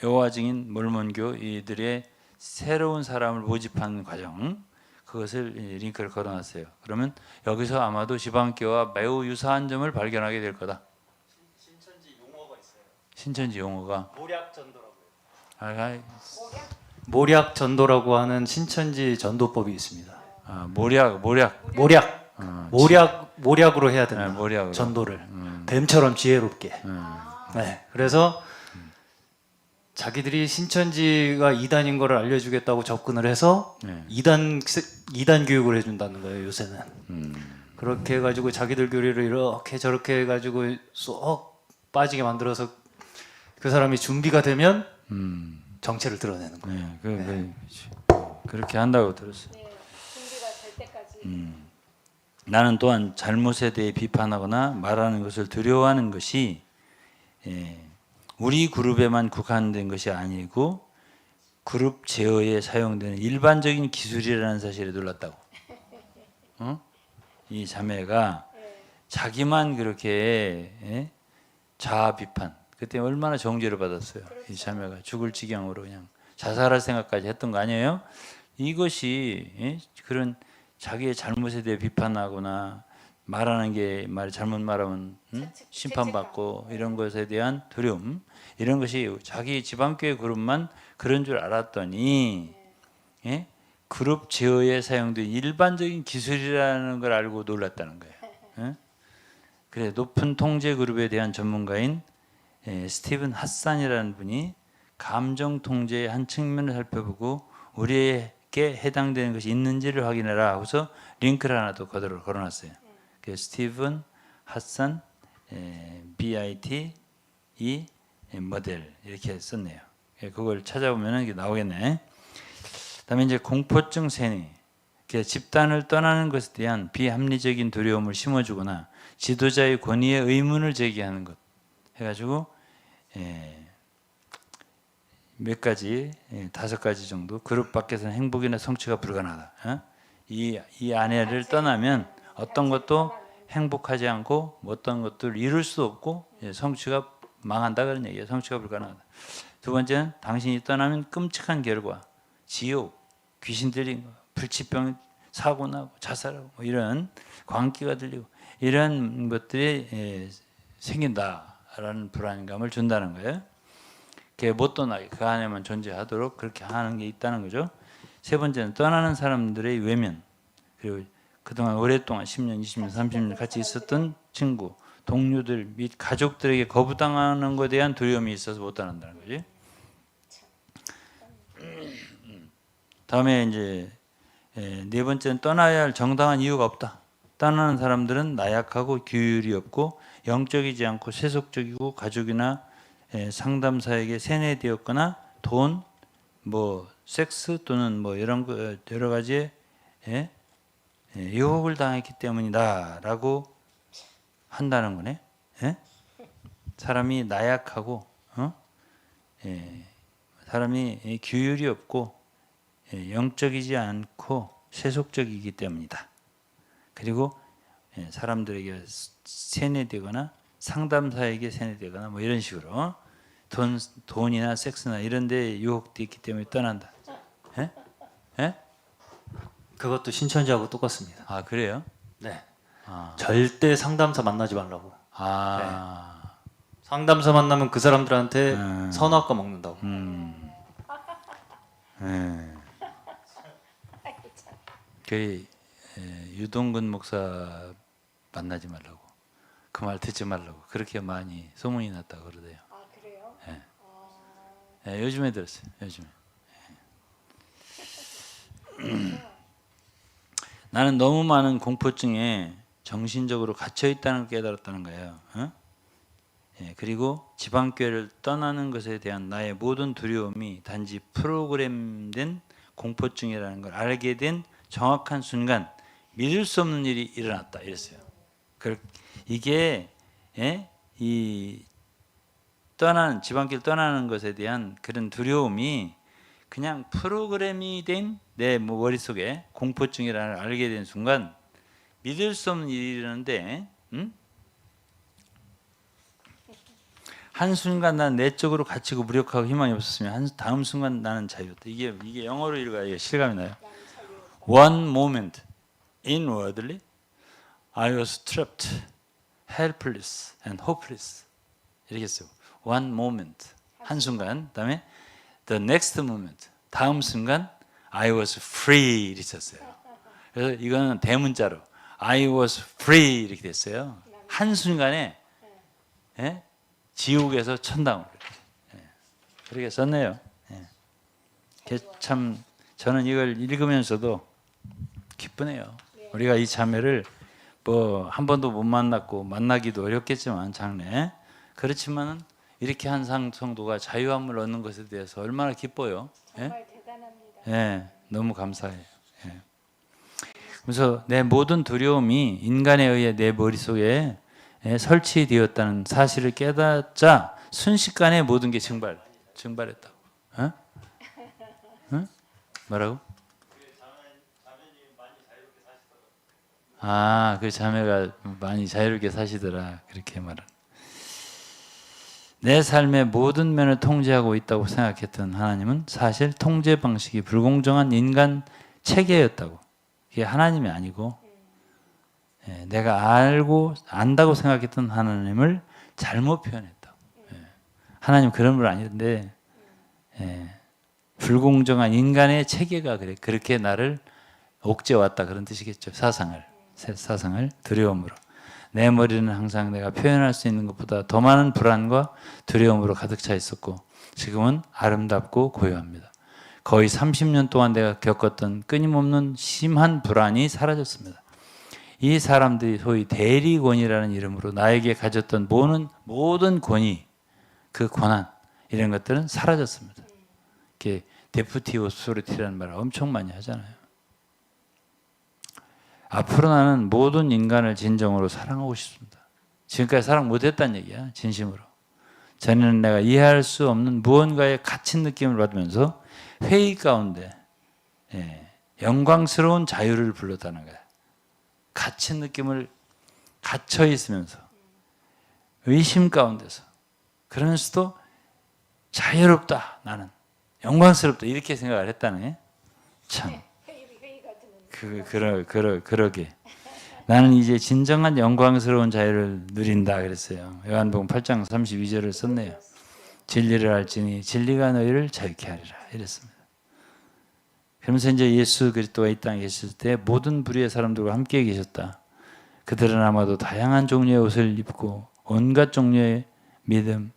여호와 증인 몰몬교 이들의 새로운 사람을 모집한 과정 그것을 링크를 걸어놨어요. 그러면 여기서 아마도 지방교와 매우 유사한 점을 발견하게 될 거다. 신천지 용어가 있어요. 신천지 용어가 모략 전도라고요. 모략 전도라고 하는 신천지 전도법이 있습니다. 모략으로 해야 된다. 모략으로. 전도를 뱀처럼 지혜롭게. 네, 그래서 자기들이 신천지가 이단인 거를 알려주겠다고 접근을 해서 이단 교육을 해준다는 거예요. 요새는 그렇게 해가지고 자기들 교리를 이렇게 저렇게 해가지고 쏙 빠지게 만들어서 그 사람이 준비가 되면 정체를 드러내는 거예요. 그렇게 한다고 들었어요. 준비가 될 때까지. 나는 또한 잘못에 대해 비판하거나 말하는 것을 두려워하는 것이 우리 그룹에만 국한된 것이 아니고 그룹 제어에 사용되는 일반적인 기술이라는 사실에 놀랐다고. 이 자매가 자기만 그렇게 자아 비판. 그때 얼마나 정죄를 받았어요. 이 자매가 죽을 지경으로 그냥 자살할 생각까지 했던 거 아니에요? 이것이 그런 자기의 잘못에 대해 비판하거나 말하는 게 잘못 말하면 심판받고 이런 것에 대한 두려움 이런 것이 자기 지방교회 그룹만 그런 줄 알았더니 그룹 제어에 사용된 일반적인 기술이라는 걸 알고 놀랐다는 거예요. 그래 높은 통제 그룹에 대한 전문가인 스티븐 핫산이라는 분이 감정 통제의 한 측면을 살펴보고 우리에게 해당되는 것이 있는지를 확인해라 하고서 링크를 하나 더 걸어놨어요. 스티븐 핫산 BITE 모델 이렇게 썼네요. 그걸 찾아보면 이게 나오겠네. 그다음에 이제 공포증 세뇌, 집단을 떠나는 것에 대한 비합리적인 두려움을 심어주거나 지도자의 권위에 의문을 제기하는 것 해가지고 몇 가지, 5가지 정도 그룹 밖에서는 행복이나 성취가 불가능하다. 이 아내를 떠나면 어떤 것도 행복하지 않고 어떤 것들을 이룰 수 없고 성취가 망한다 그런 얘기예요. 성취가 불가능하다. 두 번째는 당신이 떠나면 끔찍한 결과, 지옥, 귀신 들린 거, 불치병 사고 나고 자살하고 이런 광기가 들리고 이런 것들이 생긴다라는 불안감을 준다는 거예요. 못 떠나게 그 안에만 존재하도록 그렇게 하는 게 있다는 거죠. 세 번째는 떠나는 사람들의 외면, 그리고 그동안 오랫동안 10년, 20년, 30년 같이 있었던 친구, 동료들 및 가족들에게 거부당하는 것에 대한 두려움이 있어서 못 떠난다는 거지. 다음에 이제 네 번째는 떠나야 할 정당한 이유가 없다. 떠나는 사람들은 나약하고 규율이 없고 영적이지 않고 세속적이고 가족이나 상담사에게 세뇌되었거나 돈, 섹스 또는 이런 거 여러 가지의 유혹을 당했기 때문이다라고 한다는 거네. 사람이 나약하고 사람이 규율이 없고 영적이지 않고 세속적이기 때문이다. 그리고 사람들에게 세뇌되거나 상담사에게 세뇌되거나 뭐 이런 식으로 돈이나 섹스나 이런 데 유혹돼 있기 때문에 떠난다. 예? 예? 그것도 신천지하고 똑같습니다. 아, 그래요? 네. 아. 절대 상담사 만나지 말라고. 아. 상담사 만나면 그 사람들한테 선악과 먹는다고. 예. 그 유동근 목사 만나지 말라고. 그 말 듣지 말라고. 그렇게 많이 소문이 났다고 그러대요. 아 그래요? 예, 요즘에 들었어요. 요즘에. 나는 너무 많은 공포증에 정신적으로 갇혀 있다는 걸 깨달았다는 거예요. 어? 예, 그리고 지방교회를 떠나는 것에 대한 나의 모든 두려움이 단지 프로그램된 공포증이라는 걸 알게 된 정확한 순간 믿을 수 없는 일이 일어났다 이랬어요. 이게 예? 이 지방길 떠나는 것에 대한 그런 두려움이 그냥 프로그램이 된 내 머릿속에 공포증이라는 걸 알게 된 순간 믿을 수 없는 일이 일어나는데 한순간 난 내적으로 갇히고 무력하고 희망이 없었으면 다음 순간 나는 자유였다. 이게 영어로 읽어야 실감이 나요. One moment inwardly I was trapped, helpless and hopeless. 이렇게 써요. One moment 한순간. 그다음에 the next moment 다음 순간 I was free 이렇게 썼어요. 그래서 이거는 대문자로 I was free 이렇게 됐어요. 한순간에 예? 지옥에서 천당으로 예. 그렇게 썼네요. 예. 참 저는 이걸 읽으면서도 기쁘네요. 우리가 이 자매를 뭐 한 번도 못 만났고 만나기도 어렵겠지만 장래 그렇지만은 이렇게 한 성도가 자유함을 얻는 것에 대해서 얼마나 기뻐요. 정말 대단합니다. 예, 너무 감사해요. 예. 그래서 내 모든 두려움이 인간에 의해 내 머릿속에 설치되었다는 사실을 깨닫자 순식간에 모든 게 증발했다고. 어? 어? 뭐라고? 아, 그 자매가 많이 자유롭게 사시더라. 그렇게 말은. 내 삶의 모든 면을 통제하고 있다고 생각했던 하나님은 사실 통제 방식이 불공정한 인간 체계였다고. 이게 하나님이 아니고 내가 안다고 생각했던 하나님을 잘못 표현했다고. 하나님 그런 분 아닌데 불공정한 인간의 체계가 그렇게 나를 옥죄왔다 그런 뜻이겠죠. 사상을 두려움으로. 내 머리는 항상 내가 표현할 수 있는 것보다 더 많은 불안과 두려움으로 가득 차 있었고 지금은 아름답고 고요합니다. 거의 30년 동안 내가 겪었던 끊임없는 심한 불안이 사라졌습니다. 이 사람들이 소위 대리권이라는 이름으로 나에게 가졌던 모든 권위, 그 권한 이런 것들은 사라졌습니다. 이렇게 데프티 오소리티라는 말을 엄청 많이 하잖아요. 앞으로 나는 모든 인간을 진정으로 사랑하고 싶습니다. 지금까지 사랑 못했다는 얘기야. 진심으로. 전에는 내가 이해할 수 없는 무언가에 갇힌 느낌을 받으면서 회의 가운데 영광스러운 자유를 불렀다는 거야. 갇힌 느낌을 갇혀 있으면서 의심 가운데서 그러면서도 자유롭다 나는 영광스럽다 이렇게 생각을 했다네. 참. 그러게. 나는 이제 진정한 영광스러운 자유를 누린다 그랬어요. 요한복음 8장 32절을 썼네요. 진리를 알지니 진리가 너희를 자유케 하리라 이랬습니다. 그러면서 이제 예수 그리스도가 이 땅에 계실 때 모든 부류의 사람들과 함께 계셨다. 그들은 아마도 다양한 종류의 옷을 입고 온갖 종류의 믿음,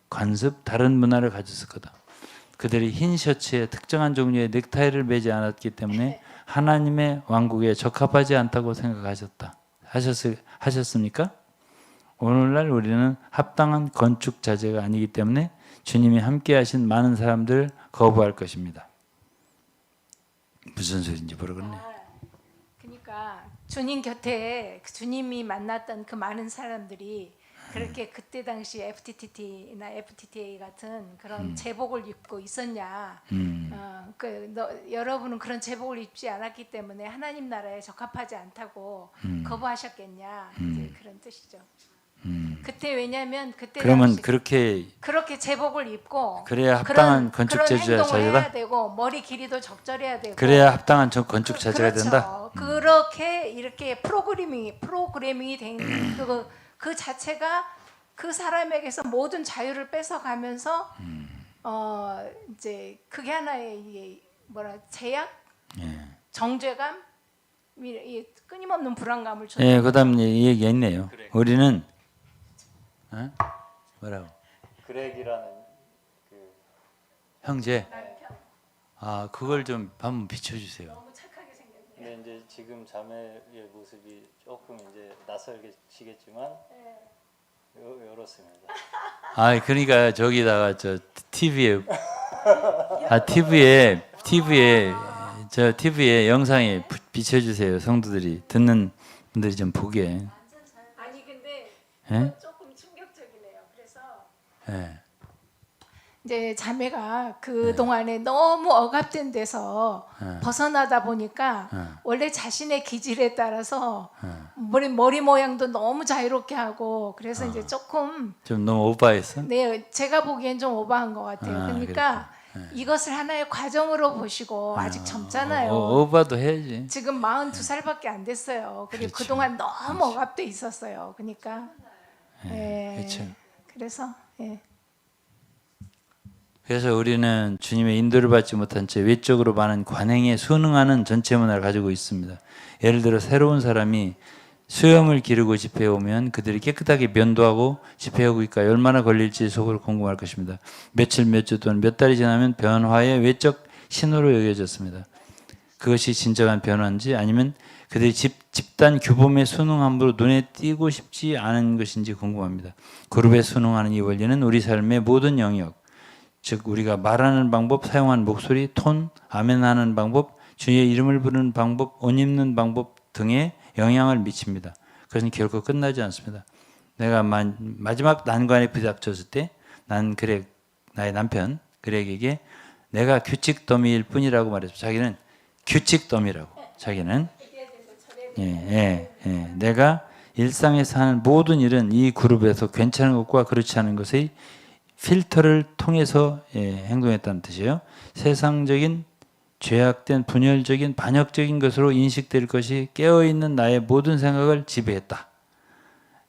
관습, 다른 문화를 가졌을 거다. 그들이 흰 셔츠에 특정한 종류의 넥타이를 매지 않았기 때문에 하나님의 왕국에 적합하지 않다고 생각하셨다. 하셨습니까? 오늘날 우리는 합당한 건축 자재가 아니기 때문에 주님이 함께 하신 많은 사람들을 거부할 것입니다. 무슨 소리인지 모르겠네. 그러니까 주님 곁에 주님이 만났던 그 많은 사람들이 그렇게 그때 당시 FTT나 FTTA 같은 그런 제복을 입고 있었냐? 여러분은 그런 제복을 입지 않았기 때문에 하나님 나라에 적합하지 않다고 거부하셨겠냐? 이제 그런 뜻이죠. 그때 왜냐하면 그때 그러면 당시 그렇게 제복을 입고 그래야 합당한 그런 건축 그런 자재가 행동을 해야 자재다. 되고 머리 길이도 적절해야 되고 그래야 합당한 건축 자재가 그렇죠. 된다. 그렇게 이렇게 프로그래밍이 된 그 자체가 그 사람에게서 모든 자유를 뺏어가면서 이제 그게 하나의 이게 제약, 예. 정죄감, 이 끊임없는 불안감을 줘. 예, 그다음 이 얘기가 있네요. 우리는 뭐라고? 그렉이라는 형제. 아, 그걸 좀 한번 비춰주세요. 너무 착하게 생겼네. 근데 이제 지금 자매의 모습이 조금 이제 낯설게지만 이렇습니다. 아, 그러니까 저기다가 저 TV에 TV에 영상에 비춰주세요. 성도들이 듣는 분들이 좀 보게. 아니 근데 예? 조금 충격적이네요. 그래서 예. 이제 자매가 그 동안에 너무 억압된 데서 벗어나다 보니까 원래 자신의 기질에 따라서 머리 모양도 너무 자유롭게 하고 그래서 이제 조금 좀 너무 오버했어? 네 제가 보기엔 좀 오버한 것 같아요. 그러니까 이것을 하나의 과정으로 보시고 아직 젊잖아요. 오버도 해야지. 지금 42살밖에 안 됐어요. 그리고 그렇죠. 그동안 너무 억압돼 있었어요. 그러니까 그렇죠. 그래서 그래서 우리는 주님의 인도를 받지 못한 채 외적으로 많은 관행에 순응하는 전체 문화를 가지고 있습니다. 예를 들어 새로운 사람이 수염을 기르고 집회에 오면 그들이 깨끗하게 면도하고 집회에 오기까 얼마나 걸릴지 속으로 궁금할 것입니다. 며칠, 몇 주 또는 몇 달이 지나면 변화의 외적 신호로 여겨졌습니다. 그것이 진정한 변화인지 아니면 그들이 집단 규범에 순응함으로 눈에 띄고 싶지 않은 것인지 궁금합니다. 그룹에 순응하는 이 원리는 우리 삶의 모든 영역, 즉 우리가 말하는 방법, 사용하는 목소리, 톤, 아멘하는 방법, 주의 이름을 부르는 방법, 옷 입는 방법 등에 영향을 미칩니다. 그것은 결코 끝나지 않습니다. 내가 마지막 난관에 부닥쳤을 때 나의 남편 그렉에게 내가 규칙 더미일 뿐이라고 말했어요. 자기는 규칙 더미라고. 자기는 내가 일상에서 하는 모든 일은 이 그룹에서 괜찮은 것과 그렇지 않은 것의 필터를 통해서 행동했다는 뜻이에요. 세상적인 죄악된 분열적인 반역적인 것으로 인식될 것이 깨어있는 나의 모든 생각을 지배했다.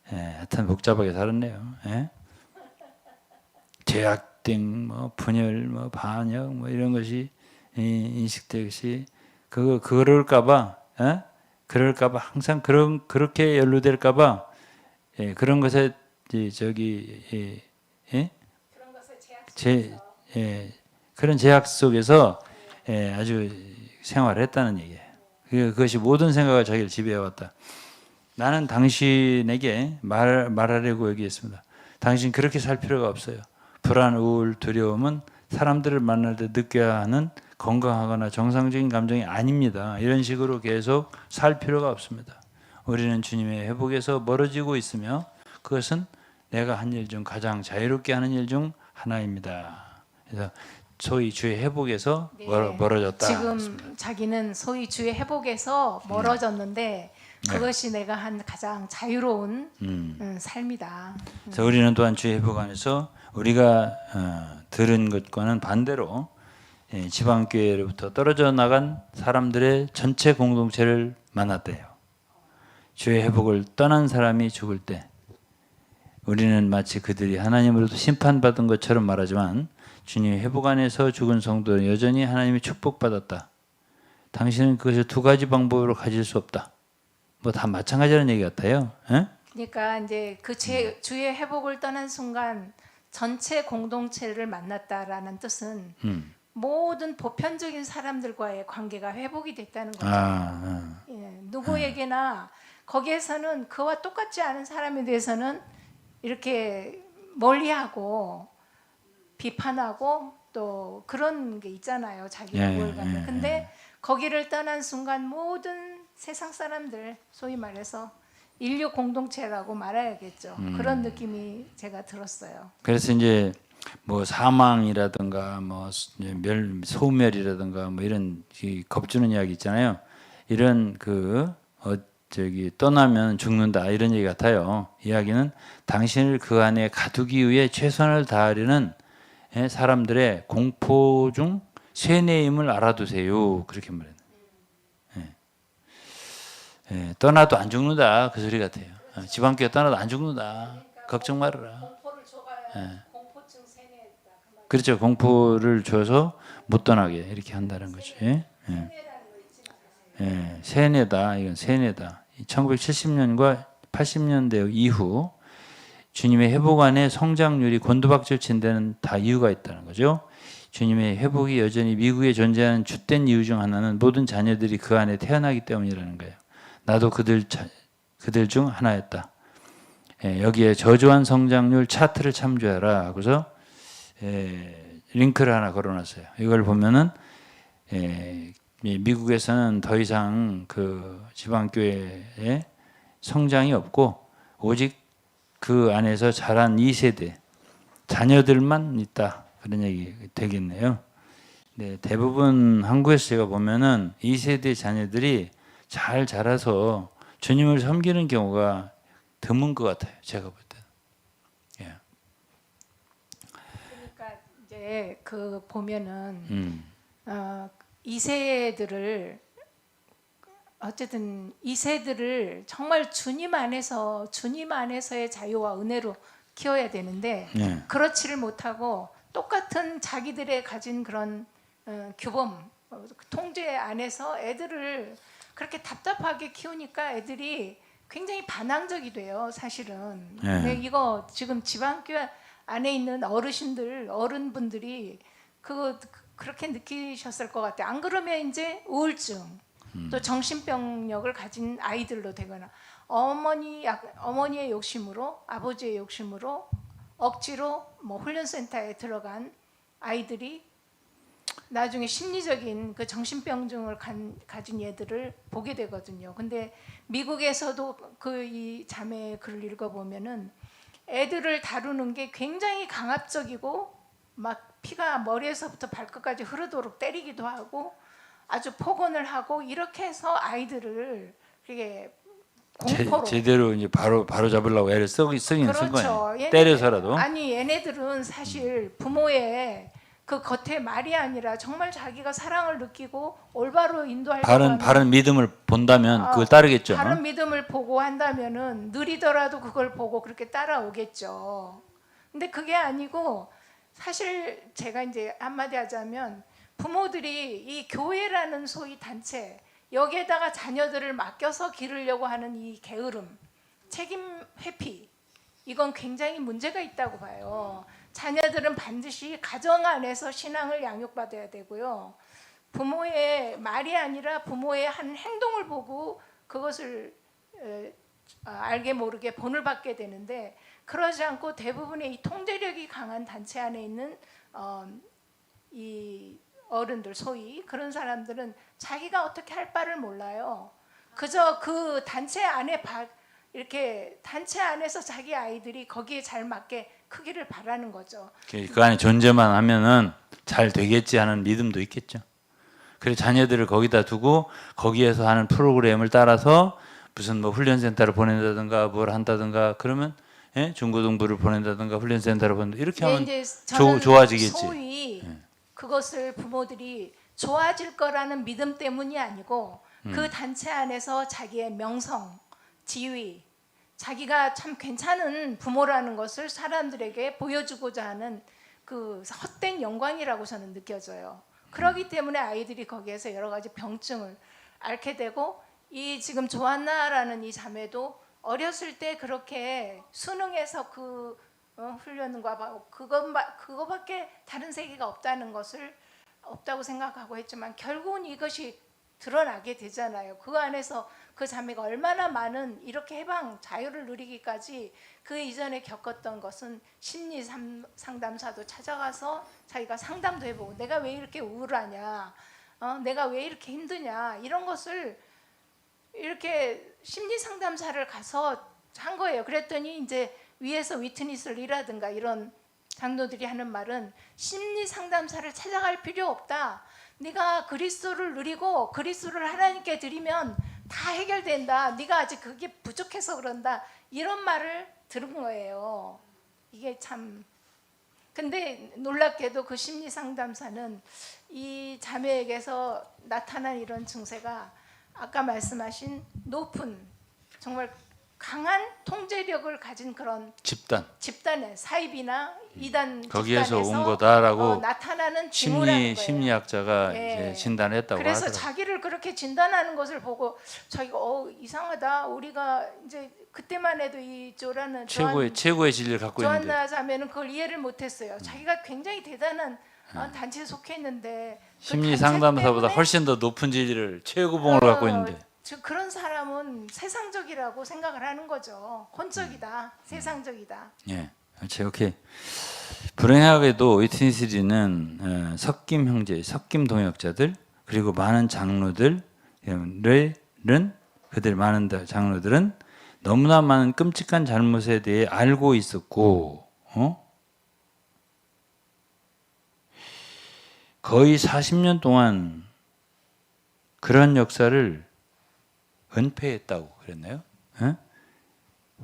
하여튼 복잡하게 살았네요. 죄악된 분열 반역 이런 것이 인식될 것이 그럴까봐 항상 그렇게 연루될까봐 그런 것에 그런 제약 속에서 아주 생활을 했다는 얘기예요. 그것이 모든 생각을 자기를 지배해왔다. 나는 당신에게 말하려고 얘기했습니다. 당신 그렇게 살 필요가 없어요. 불안, 우울, 두려움은 사람들을 만날 때 느껴야 하는 건강하거나 정상적인 감정이 아닙니다. 이런 식으로 계속 살 필요가 없습니다. 우리는 주님의 회복에서 멀어지고 있으며 그것은 내가 한 일 중 가장 자유롭게 하는 일 중 하나입니다. 그래서 소위 주의 회복에서 멀어졌다. 지금 자기는 소위 주의 회복에서 멀어졌는데 그것이 내가 한 가장 자유로운 삶이다. 그래서 우리는 또한 주의 회복 안에서 우리가 들은 것과는 반대로 지방교회로부터 떨어져 나간 사람들의 전체 공동체를 만났대요. 주의 회복을 떠난 사람이 죽을 때 우리는 마치 그들이 하나님으로부터 심판받은 것처럼 말하지만 주님의 회복 안에서 죽은 성도는 여전히 하나님의 축복받았다. 당신은 그것을 두 가지 방법으로 가질 수 없다. 다 마찬가지라는 얘기 같아요. 그러니까 이제 그 주의 회복을 떠난 순간 전체 공동체를 만났다라는 뜻은 모든 보편적인 사람들과의 관계가 회복이 됐다는 거죠. 누구에게나 거기에서는 그와 똑같지 않은 사람에 대해서는 이렇게 멀리하고 비판하고 또 그런 게 있잖아요. 자기 우월감에. 근데 거기를 떠난 순간 모든 세상 사람들, 소위 말해서 인류 공동체라고 말해야겠죠. 그런 느낌이 제가 들었어요. 그래서 이제 뭐 사망이라든가 뭐 소멸이라든가 뭐 이런 겁주는 이야기 있잖아요. 이런 저기 떠나면 죽는다 이런 얘기 같아요. 이야기는 당신을 그 안에 가두기 위해 최선을 다하려는 사람들의 공포 중 세뇌임을 알아두세요. 그렇게 말해요. 떠나도 안 죽는다 그 소리 같아요. 지방교회 떠나도 안 죽는다. 걱정 말아라. 공포를 줘봐야 공포증 세뇌했다. 그렇죠. 공포를 줘서 못 떠나게 이렇게 한다는 거죠. 세뇌다. 이건 세뇌다. 1970년과 80년대 이후 주님의 회복 안에 성장률이 곤두박질친 데는 다 이유가 있다는 거죠. 주님의 회복이 여전히 미국에 존재하는 주된 이유 중 하나는 모든 자녀들이 그 안에 태어나기 때문이라는 거예요. 나도 그들 중 하나였다. 여기에 저조한 성장률 차트를 참조해라 하고서 링크를 하나 걸어놨어요. 이걸 보면은 미국에서는 더 이상 그 지방교회에 성장이 없고 오직 그 안에서 자란 2세대 자녀들만 있다 그런 얘기 되겠네요. 네, 대부분 한국에서 제가 보면은 2세대 자녀들이 잘 자라서 주님을 섬기는 경우가 드문 것 같아요. 제가 볼 때는. 그러니까 이제 그 보면은 2세들을 어쨌든 2세들을 정말 주님 안에서의 자유와 은혜로 키워야 되는데 그렇지를 못하고 똑같은 자기들의 가진 그런 규범, 통제 안에서 애들을 그렇게 답답하게 키우니까 애들이 굉장히 반항적이 돼요. 사실은. 근데 이거 지금 지방교회 안에 있는 어른분들이 그렇게 느끼셨을 것 같아요. 안 그러면 이제 우울증, 또 정신병력을 가진 아이들로 되거나 어머니의 욕심으로 아버지의 욕심으로 억지로 뭐 훈련센터에 들어간 아이들이 나중에 심리적인 그 정신병증을 가진 얘들을 보게 되거든요. 근데 미국에서도 이 자매의 글을 읽어보면은 애들을 다루는 게 굉장히 강압적이고 막 피가 머리에서부터 발끝까지 흐르도록 때리기도 하고 아주 폭언을 하고 이렇게 해서 아이들을 그게 공포로 제대로 이제 바로 잡으려고 애를 쓰긴 쓴 거예요. 그렇죠. 때려서라도. 아니 얘네들은 사실 부모의 그 겉에 말이 아니라 정말 자기가 사랑을 느끼고 올바로 인도하려고 바른 믿음을 본다면 그걸 따르겠죠. 바른 믿음을 보고 한다면은 느리더라도 그걸 보고 그렇게 따라오겠죠. 근데 그게 아니고 사실 제가 이제 한마디 하자면 부모들이 이 교회라는 소위 단체 여기에다가 자녀들을 맡겨서 기르려고 하는 이 게으름, 책임 회피 이건 굉장히 문제가 있다고 봐요. 자녀들은 반드시 가정 안에서 신앙을 양육받아야 되고요. 부모의 말이 아니라 부모의 한 행동을 보고 그것을 알게 모르게 본을 받게 되는데 그러지 않고 대부분의 이 통제력이 강한 단체 안에 있는 이 어른들 소위 그런 사람들은 자기가 어떻게 할 바를 몰라요. 그저 그 단체 안에 이렇게 단체 안에서 자기 아이들이 거기에 잘 맞게 크기를 바라는 거죠. 그 안에 존재만 하면은 잘 되겠지 하는 믿음도 있겠죠. 그래서 자녀들을 거기다 두고 거기에서 하는 프로그램을 따라서 무슨 뭐 훈련센터를 보낸다든가 뭘 한다든가 그러면 중고등부를 보낸다든가 훈련센터를 보낸다 이렇게 하면 좋아지겠지. 소위 그것을 부모들이 좋아질 거라는 믿음 때문이 아니고 그 단체 안에서 자기의 명성, 지위, 자기가 참 괜찮은 부모라는 것을 사람들에게 보여주고자 하는 그 헛된 영광이라고 저는 느껴져요. 그렇기 때문에 아이들이 거기에서 여러 가지 병증을 앓게 되고 이 지금 조한나라는 이 자매도 어렸을 때 그렇게 수능에서 그 훈련과 그거밖에 다른 세계가 없다고 생각하고 했지만 결국은 이것이 드러나게 되잖아요. 그 안에서 그 자매가 얼마나 많은 이렇게 해방 자유를 누리기까지 그 이전에 겪었던 것은 심리 상담사도 찾아가서 자기가 상담도 해보고 내가 왜 이렇게 우울하냐, 내가 왜 이렇게 힘드냐 이런 것을 이렇게 심리 상담사를 가서 한 거예요. 그랬더니 이제 위에서 위트니스를이라든가 이런 장로들이 하는 말은 심리 상담사를 찾아갈 필요 없다. 네가 그리스도를 누리고 그리스도를 하나님께 드리면 다 해결된다. 네가 아직 그게 부족해서 그런다. 이런 말을 들은 거예요. 이게 참. 근데 놀랍게도 그 심리 상담사는 이 자매에게서 나타난 이런 증세가 아까 말씀하신 높은 정말 강한 통제력을 가진 그런 집단의 사입이나 이단 거기에서 집단에서 온 거다라고 나타나는 징후라는 거예요. 심리학자가 예. 이제 진단했다고 그래서 하더라고요. 자기를 그렇게 진단하는 것을 보고 자기가 이상하다. 우리가 이제 그때만 해도 이 조라는 최고의 진리를 갖고 있는데 조한나 자매는 그걸 이해를 못했어요. 자기가 굉장히 대단한 단체에 속해 있는데 심리 상담사보다 훨씬 더 높은 진리를 최고봉을 갖고 있는데 그런 사람은 세상적이라고 생각을 하는 거죠. 혼적이다, 세상적이다. 예, 이렇게 불행하게도 위트니스리는 섞임 형제, 섞임 동역자들 그리고 많은 장로들은 많은 장로들은 너무나 많은 끔찍한 잘못에 대해 알고 있었고, 거의 40년 동안 그런 역사를 은폐했다고 그랬나요?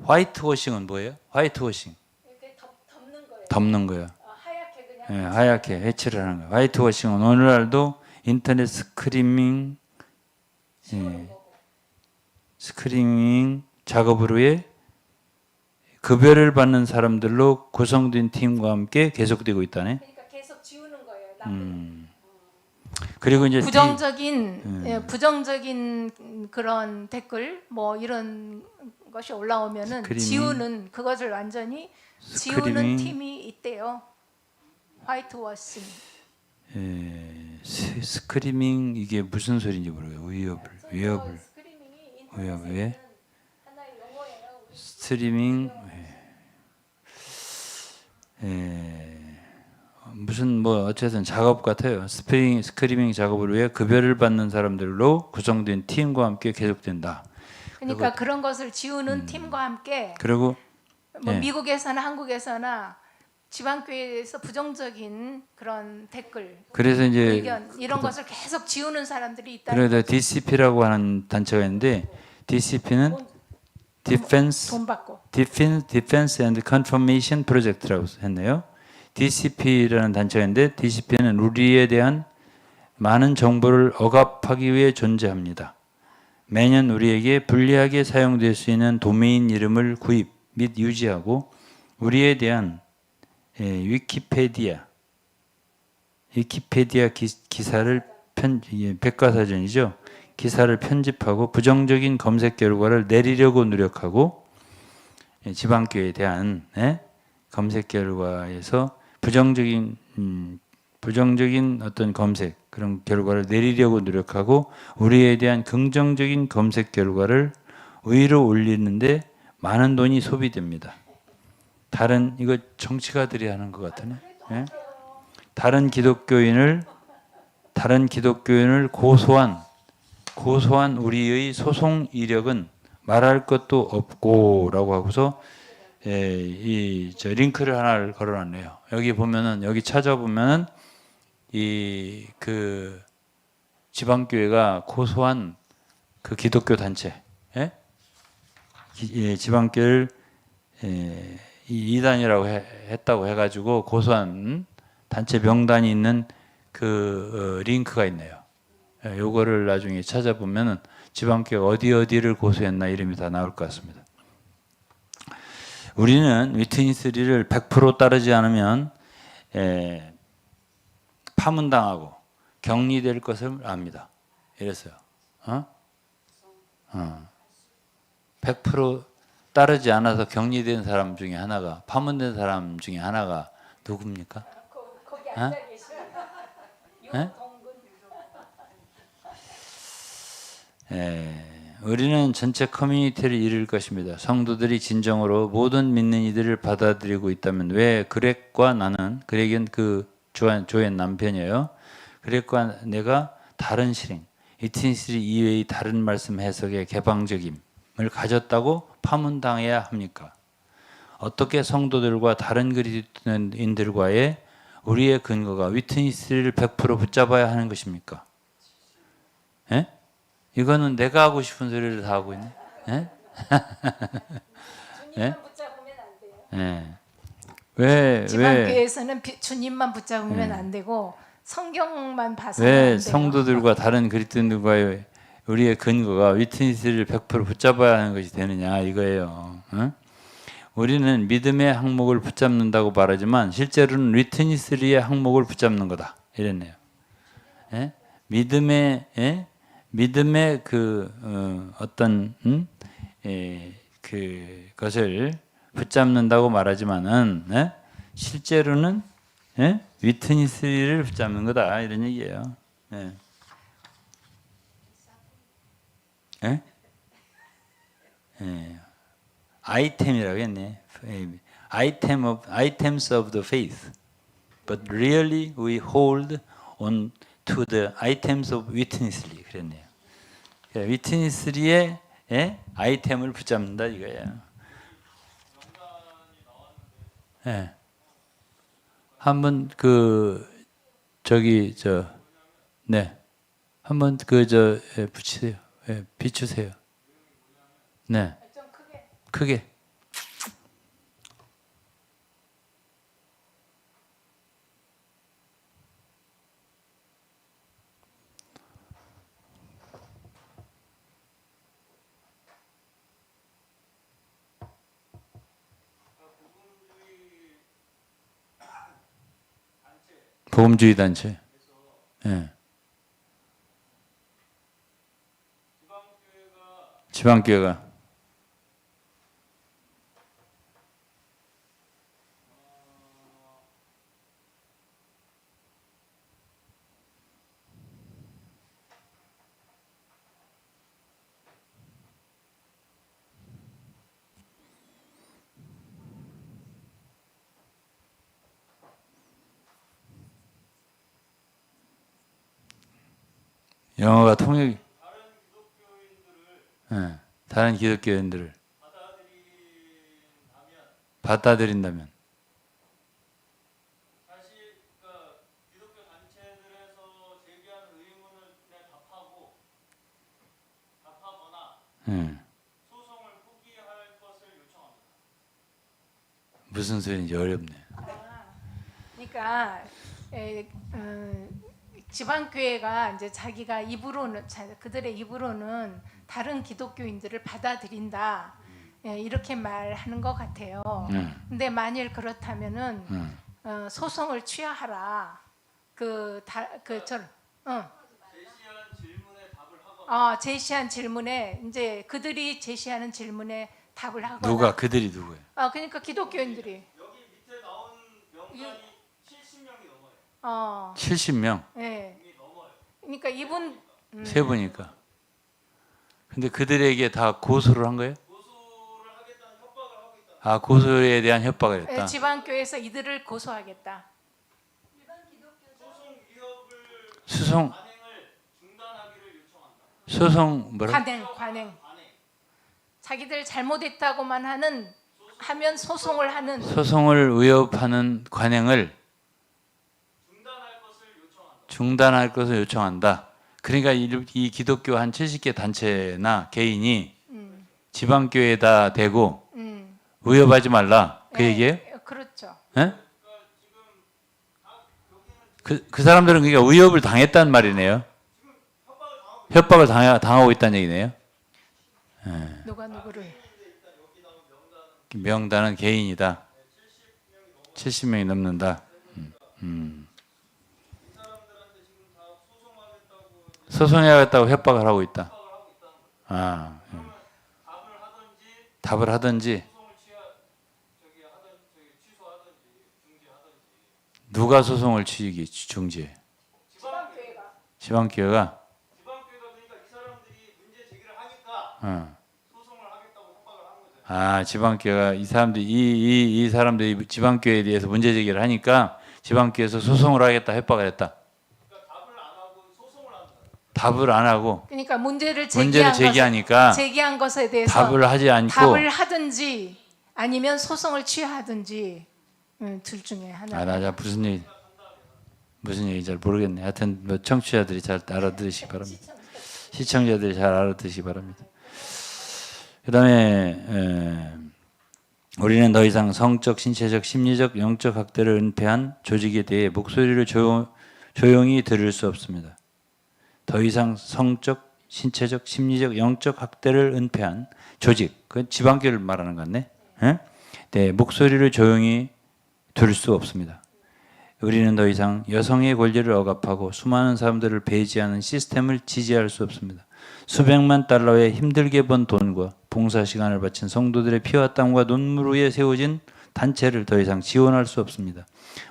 화이트워싱은 뭐예요? 화이트워싱. 이렇게 덮는 거예요. 덮는 거예요. 하얗게 그냥. 예, 하얗게 해칠을 하는 거예요. 화이트워싱은 오늘날도 인터넷 스크리밍 작업으로 해 급여를 받는 사람들로 구성된 팀과 함께 계속되고 있다네. 그러니까 계속 지우는 거예요. 그리고 이제 부정적인 그런 댓글 뭐 이런 것이 올라오면은 지우는 그것을 완전히 지우는 팀이 있대요. 화이트워싱. 스크리밍 이게 무슨 소리인지 모르겠어요. 위협을 왜? 하나의 용어예요. 스트리밍 무슨 뭐 어쨌든 작업 같아요. 스크리밍 작업을 위해 급여를 받는 사람들로 구성된 팀과 함께 계속된다. 그러니까 그런 것을 지우는 팀과 함께 그리고 뭐 미국에서나 한국에서나 지방교회에서 부정적인 그런 댓글, 그래서 이제 의견 이런 것을 계속 지우는 사람들이 있다. 그래도 DCP라고 하는 단체가 있는데 DCP는 돈 받고 Defense and Confirmation Project라고 했네요. DCP라는 단체가 있는데 DCP는 우리에 대한 많은 정보를 억압하기 위해 존재합니다. 매년 우리에게 불리하게 사용될 수 있는 도메인 이름을 구입 및 유지하고 우리에 대한 위키페디아 기사를 백과사전이죠. 기사를 편집하고 부정적인 검색 결과를 내리려고 노력하고 지방교회에 대한 검색 결과에서 부정적인 어떤 검색 그런 결과를 내리려고 노력하고 우리에 대한 긍정적인 검색 결과를 위로 올리는데 많은 돈이 소비됩니다. 이거 정치가들이 하는 것 같으네. 다른 기독교인을 고소한 우리의 소송 이력은 말할 것도 없고라고 하고서 저 링크를 하나를 걸어놨네요. 여기 보면은 여기 찾아보면은 그 지방교회가 고소한 그 기독교 단체, 지방교회를 이단이라고 했다고 해가지고 고소한 단체 명단이 있는 그 링크가 있네요. 요거를 나중에 찾아보면은 지방교회 어디를 고소했나 이름이 다 나올 것 같습니다. 우리는 위트니스리를 100% 따르지 않으면 파문당하고 격리될 것을 압니다. 이랬어요. 100% 따르지 않아서 격리된 사람 중에 하나가 파문된 사람 중에 하나가 누굽니까? 거기 앉아 계시는 우리는 전체 커뮤니티를 이룰 것입니다. 성도들이 진정으로 모든 믿는 이들을 받아들이고 있다면 왜 그렉과 나는, 그렉은 그 조의 남편이에요. 그렉과 내가 다른 실행, 위트니스 이외의 다른 말씀 해석의 개방적임을 가졌다고 파문당해야 합니까? 어떻게 성도들과 다른 그리스도인들과의 우리의 근거가 위트니스를 100% 붙잡아야 하는 것입니까? 예? 이거는 내가 하고 싶은 소리를 다 하고 있네. 예? 예? 붙잡으면 안 돼요. 예. 왜 지방교회에서는 주님만 붙잡으면 안 되고 성경만 봐서는 안 왜 돼요. 성도들과 다른 그리스도인들과의 우리의 근거가 위트니스를 100% 붙잡아야 하는 것이 되느냐 이거예요. 응? 우리는 믿음의 항목을 붙잡는다고 말하지만 실제로는 위트니스의 항목을 붙잡는 거다 이랬네요. 예? 믿음의 그 어떤 그 것을 붙잡는다고 말하지만은 실제로는 위트니스를 붙잡는 거다 이런 얘기예요. 예. 예? 예. 아이템이라고 했네. items of the faith. But really we hold on to the items of witnessly 그랬네요. 위트니스리의 아이템을 붙잡는다 이거예요. 예. 한번 네. 한번 붙이세요. 예, 비추세요. 네. 좀 크게. 복음주의 단체. 예. 지방교회가 영어가 통역. 다른 기독교인들을 받아들인다면 사실 기독교 단체들에서 제기하는 의문을 그냥 답하거나 소송을 포기할 것을 요청합니다. 무슨 소리인지 어렵네. 그러니까 지방교회가 이제 자기가 입으로는 그들의 입으로는 다른 기독교인들을 받아들인다 이렇게 말하는 것 같아요. 근데 만일 그렇다면은 소송을 취하하라. 제시한 질문에 이제 그들이 제시하는 질문에 답을 하거나. 누가 그들이 누구예요? 그러니까 기독교인들이. 여기 밑에 나온 명단이 70명이 넘어요. 70명. 네. 그러니까 이분 세 분이니까. 근데 그들에게 다 고소를 한 거예요? 고소를 하겠다는 협박을 하고 있다. 고소에 대한 협박을 했다. 지방교회에서 이들을 고소하겠다. 소송 위협을 수송 관행을 중단하기를 요청한다. 소송 뭐라? 관행. 자기들 잘못했다고만 하면 소송을 하는. 소송을 위협하는 관행을 중단할 것을 요청한다. 그러니까 이 기독교 한 70개 단체나 개인이 지방교회에다 대고 위협하지 말라. 그 얘기예요? 그렇죠. 예? 그 사람들은 그러니까 위협을 당했단 말이네요. 협박을 당하고 있다는 얘기네요. 누가 누구를? 명단은 개인이다. 70명이 넘는다. 소송해야겠다고 협박을 하고 있다. 답을 하든지 누가 소송을 중지해? 지방교회가. 그러니까 이 사람들이 문제 제기를 하니까 소송을 하겠다고 협박을 하는 거죠. 지방교회가 이 사람들이 지방교회에 대해서 문제 제기를 하니까 지방교회에서 소송을 하겠다 협박을 했다. 답을 안 하고 그러니까 문제를 문제를 제기하니까 제기한 것에 대해서 답을 하지 않고 답을 하든지 아니면 소송을 취하든지 둘 중에 하나. 나 무슨 얘기 잘 모르겠네. 하여튼 뭐 청취자들이 잘 알아들으시기 바랍니다. 시청자들이 잘 알아들으시기 바랍니다. 그다음에 우리는 더 이상 성적, 신체적, 심리적, 영적 학대를 은폐한 조직에 대해 목소리를 조용히 들을 수 없습니다. 더 이상 성적, 신체적, 심리적, 영적 학대를 은폐한 조직, 그 지방교를 말하는 것 같네. 네, 목소리를 조용히 들을 수 없습니다. 우리는 더 이상 여성의 권리를 억압하고 수많은 사람들을 배제하는 시스템을 지지할 수 없습니다. 수백만 달러의 힘들게 번 돈과 봉사 시간을 바친 성도들의 피와 땀과 눈물 위에 세워진 단체를 더 이상 지원할 수 없습니다.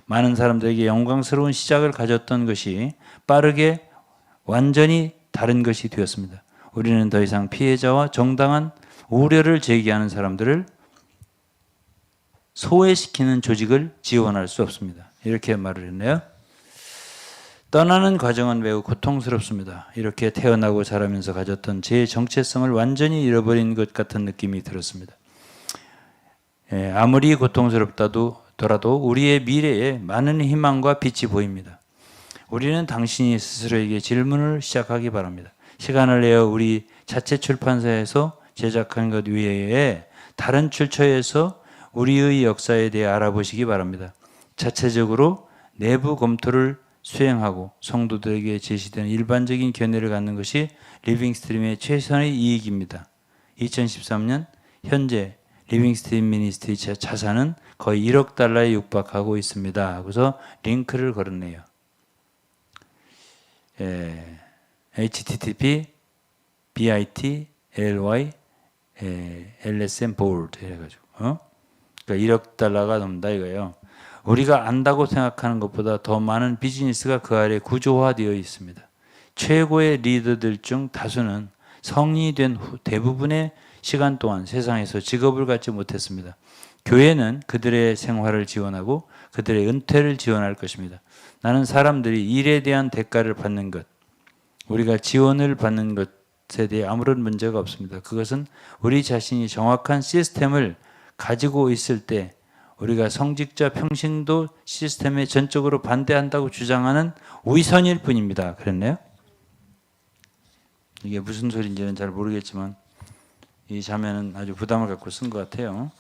많은 사람들에게 영광스러운 시작을 가졌던 것이 빠르게 완전히 다른 것이 되었습니다. 우리는 더 이상 피해자와 정당한 우려를 제기하는 사람들을 소외시키는 조직을 지원할 수 없습니다. 이렇게 말을 했네요. 떠나는 과정은 매우 고통스럽습니다. 이렇게 태어나고 자라면서 가졌던 제 정체성을 완전히 잃어버린 것 같은 느낌이 들었습니다. 아무리 고통스럽더라도 우리의 미래에 많은 희망과 빛이 보입니다. 우리는 당신이 스스로에게 질문을 시작하기 바랍니다. 시간을 내어 우리 자체 출판사에서 제작한 것 외에 다른 출처에서 우리의 역사에 대해 알아보시기 바랍니다. 자체적으로 내부 검토를 수행하고 성도들에게 제시되는 일반적인 견해를 갖는 것이 리빙스트림의 최선의 이익입니다. 2013년 현재 리빙스트림 미니스트리 자산은 거의 1억 달러에 육박하고 있습니다. 그래서 링크를 걸었네요. http bit.ly lsm board 해가지고 그러니까 1억 달러가 넘는다 이거예요. 우리가 안다고 생각하는 것보다 더 많은 비즈니스가 그 아래 구조화되어 있습니다. 최고의 리더들 중 다수는 성인이 된 후 대부분의 시간 동안 세상에서 직업을 갖지 못했습니다. 교회는 그들의 생활을 지원하고 그들의 은퇴를 지원할 것입니다. 나는 사람들이 일에 대한 대가를 받는 것, 우리가 지원을 받는 것에 대해 아무런 문제가 없습니다. 그것은 우리 자신이 정확한 시스템을 가지고 있을 때 우리가 성직자 평신도 시스템에 전적으로 반대한다고 주장하는 위선일 뿐입니다. 그랬네요. 이게 무슨 소리인지는 잘 모르겠지만 이 자매는 아주 부담을 갖고 쓴 것 같아요.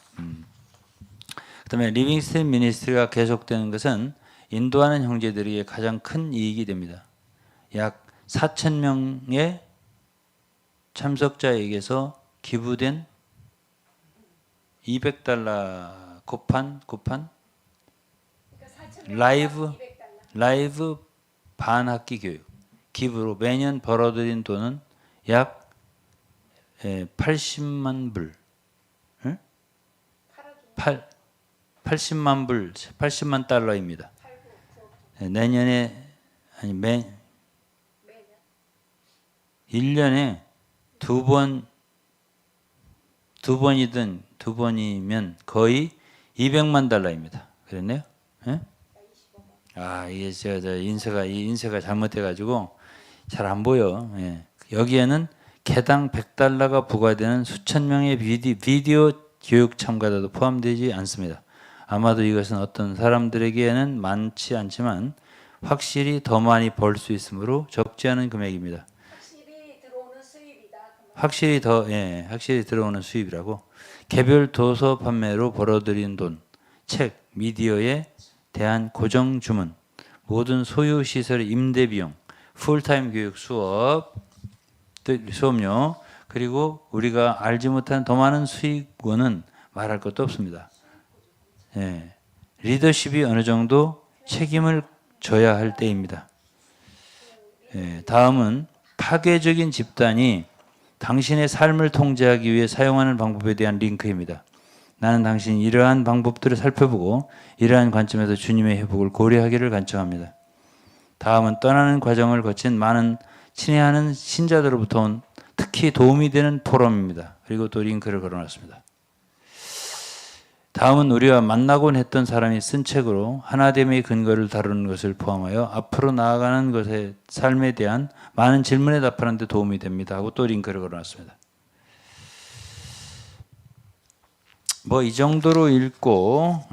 그다음에 리빙스트림 미니스트리가 계속되는 것은 인도하는 형제들에게 가장 큰 이익이 됩니다. 약 4,000명의 참석자에게서 기부된 200달러 고판 라이브 반학기 교육 기부로 매년 벌어들인 돈은 약 80만 불, 80만 불, 80만 달러입니다. 내년에 아니 1년에 두 번이면 거의 200만 달러입니다. 그랬네요. 예? 이게 제가 인쇄가 잘못돼가지고 잘 안 보여. 예. 여기에는 개당 100달러가 부과되는 수천 명의 비디오 교육 참가자도 포함되지 않습니다. 아마도 이것은 어떤 사람들에게는 많지 않지만 확실히 더 많이 벌 수 있으므로 적지 않은 금액입니다. 확실히 들어오는 수입이다. 확실히 들어오는 수입이라고. 개별 도서 판매로 벌어들인 돈, 책, 미디어에 대한 고정 주문, 모든 소유 시설의 임대 비용, 풀타임 교육 수업료, 그리고 우리가 알지 못한 더 많은 수익원은 말할 것도 없습니다. 리더십이 어느 정도 책임을 져야 할 때입니다. 다음은 파괴적인 집단이 당신의 삶을 통제하기 위해 사용하는 방법에 대한 링크입니다. 나는 당신이 이러한 방법들을 살펴보고 이러한 관점에서 주님의 회복을 고려하기를 간청합니다. 다음은 떠나는 과정을 거친 많은 친애하는 신자들로부터 온 특히 도움이 되는 포럼입니다. 그리고 또 링크를 걸어놨습니다. 다음은 우리와 만나곤 했던 사람이 쓴 책으로 하나됨의 근거를 다루는 것을 포함하여 앞으로 나아가는 것의 삶에 대한 많은 질문에 답하는 데 도움이 됩니다 하고 또 링크를 걸어놨습니다. 뭐 이 정도로 읽고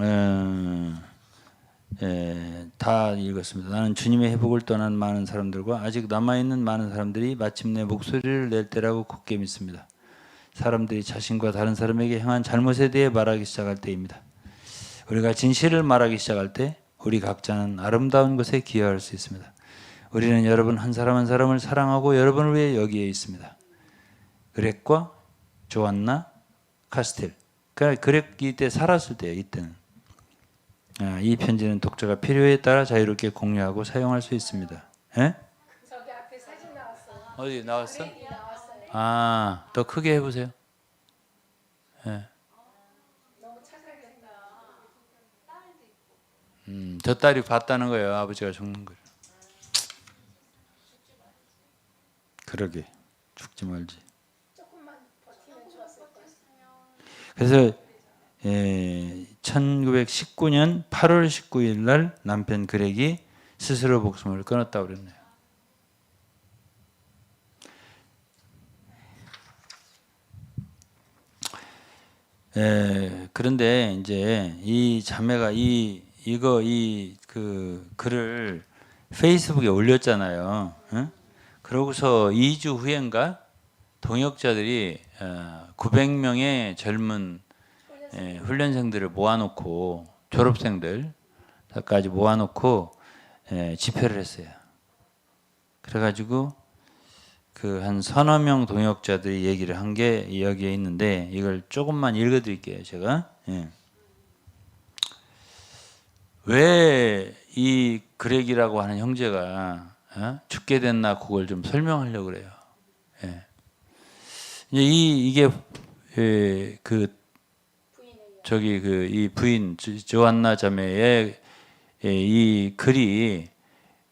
다 읽었습니다. 나는 주님의 회복을 떠난 많은 사람들과 아직 남아있는 많은 사람들이 마침내 목소리를 낼 때라고 굳게 믿습니다. 사람들이 자신과 다른 사람에게 행한 잘못에 대해 말하기 시작할 때입니다. 우리가 진실을 말하기 시작할 때 우리 각자는 아름다운 것에 기여할 수 있습니다. 우리는 여러분 한 사람 한 사람을 사랑하고 여러분을 위해 여기에 있습니다. 그렉과 조안나, 카스텔. 그러니까 그렉 이때 살았을 때예요. 이때는. 이 편지는 독자가 필요에 따라 자유롭게 공유하고 사용할 수 있습니다. 예? 저기 앞에 사진 나왔어요. 어디 나왔어? 나왔어요. 아, 더 크게 해보세요. 예. 너무 착하겠다. 저 딸이 봤다는 거예요. 아버지가 죽는 걸. 그러게 죽지 말지. 조금만 버티면 좋았을 것 같아요. 그래서 1919년 8월 19일 날 남편 그렉이 스스로 목숨을 끊었다고 그랬네요. 그런데 이제 이 자매가 그 글을 페이스북에 올렸잖아요. 응? 그러고서 2주 후인가 동역자들이 900명의 젊은 훈련생들을 모아놓고 졸업생들까지 모아놓고 집회를 했어요. 그래가지고 그 한 서너 명 동역자들이 얘기를 한 게 여기에 있는데 이걸 조금만 읽어드릴게요. 제가 왜 이 그렉이라고 하는 형제가 죽게 됐나 그걸 좀 설명하려고 그래요. 이제 이게 그 저기 그 이 부인 조안나 자매의 이 글이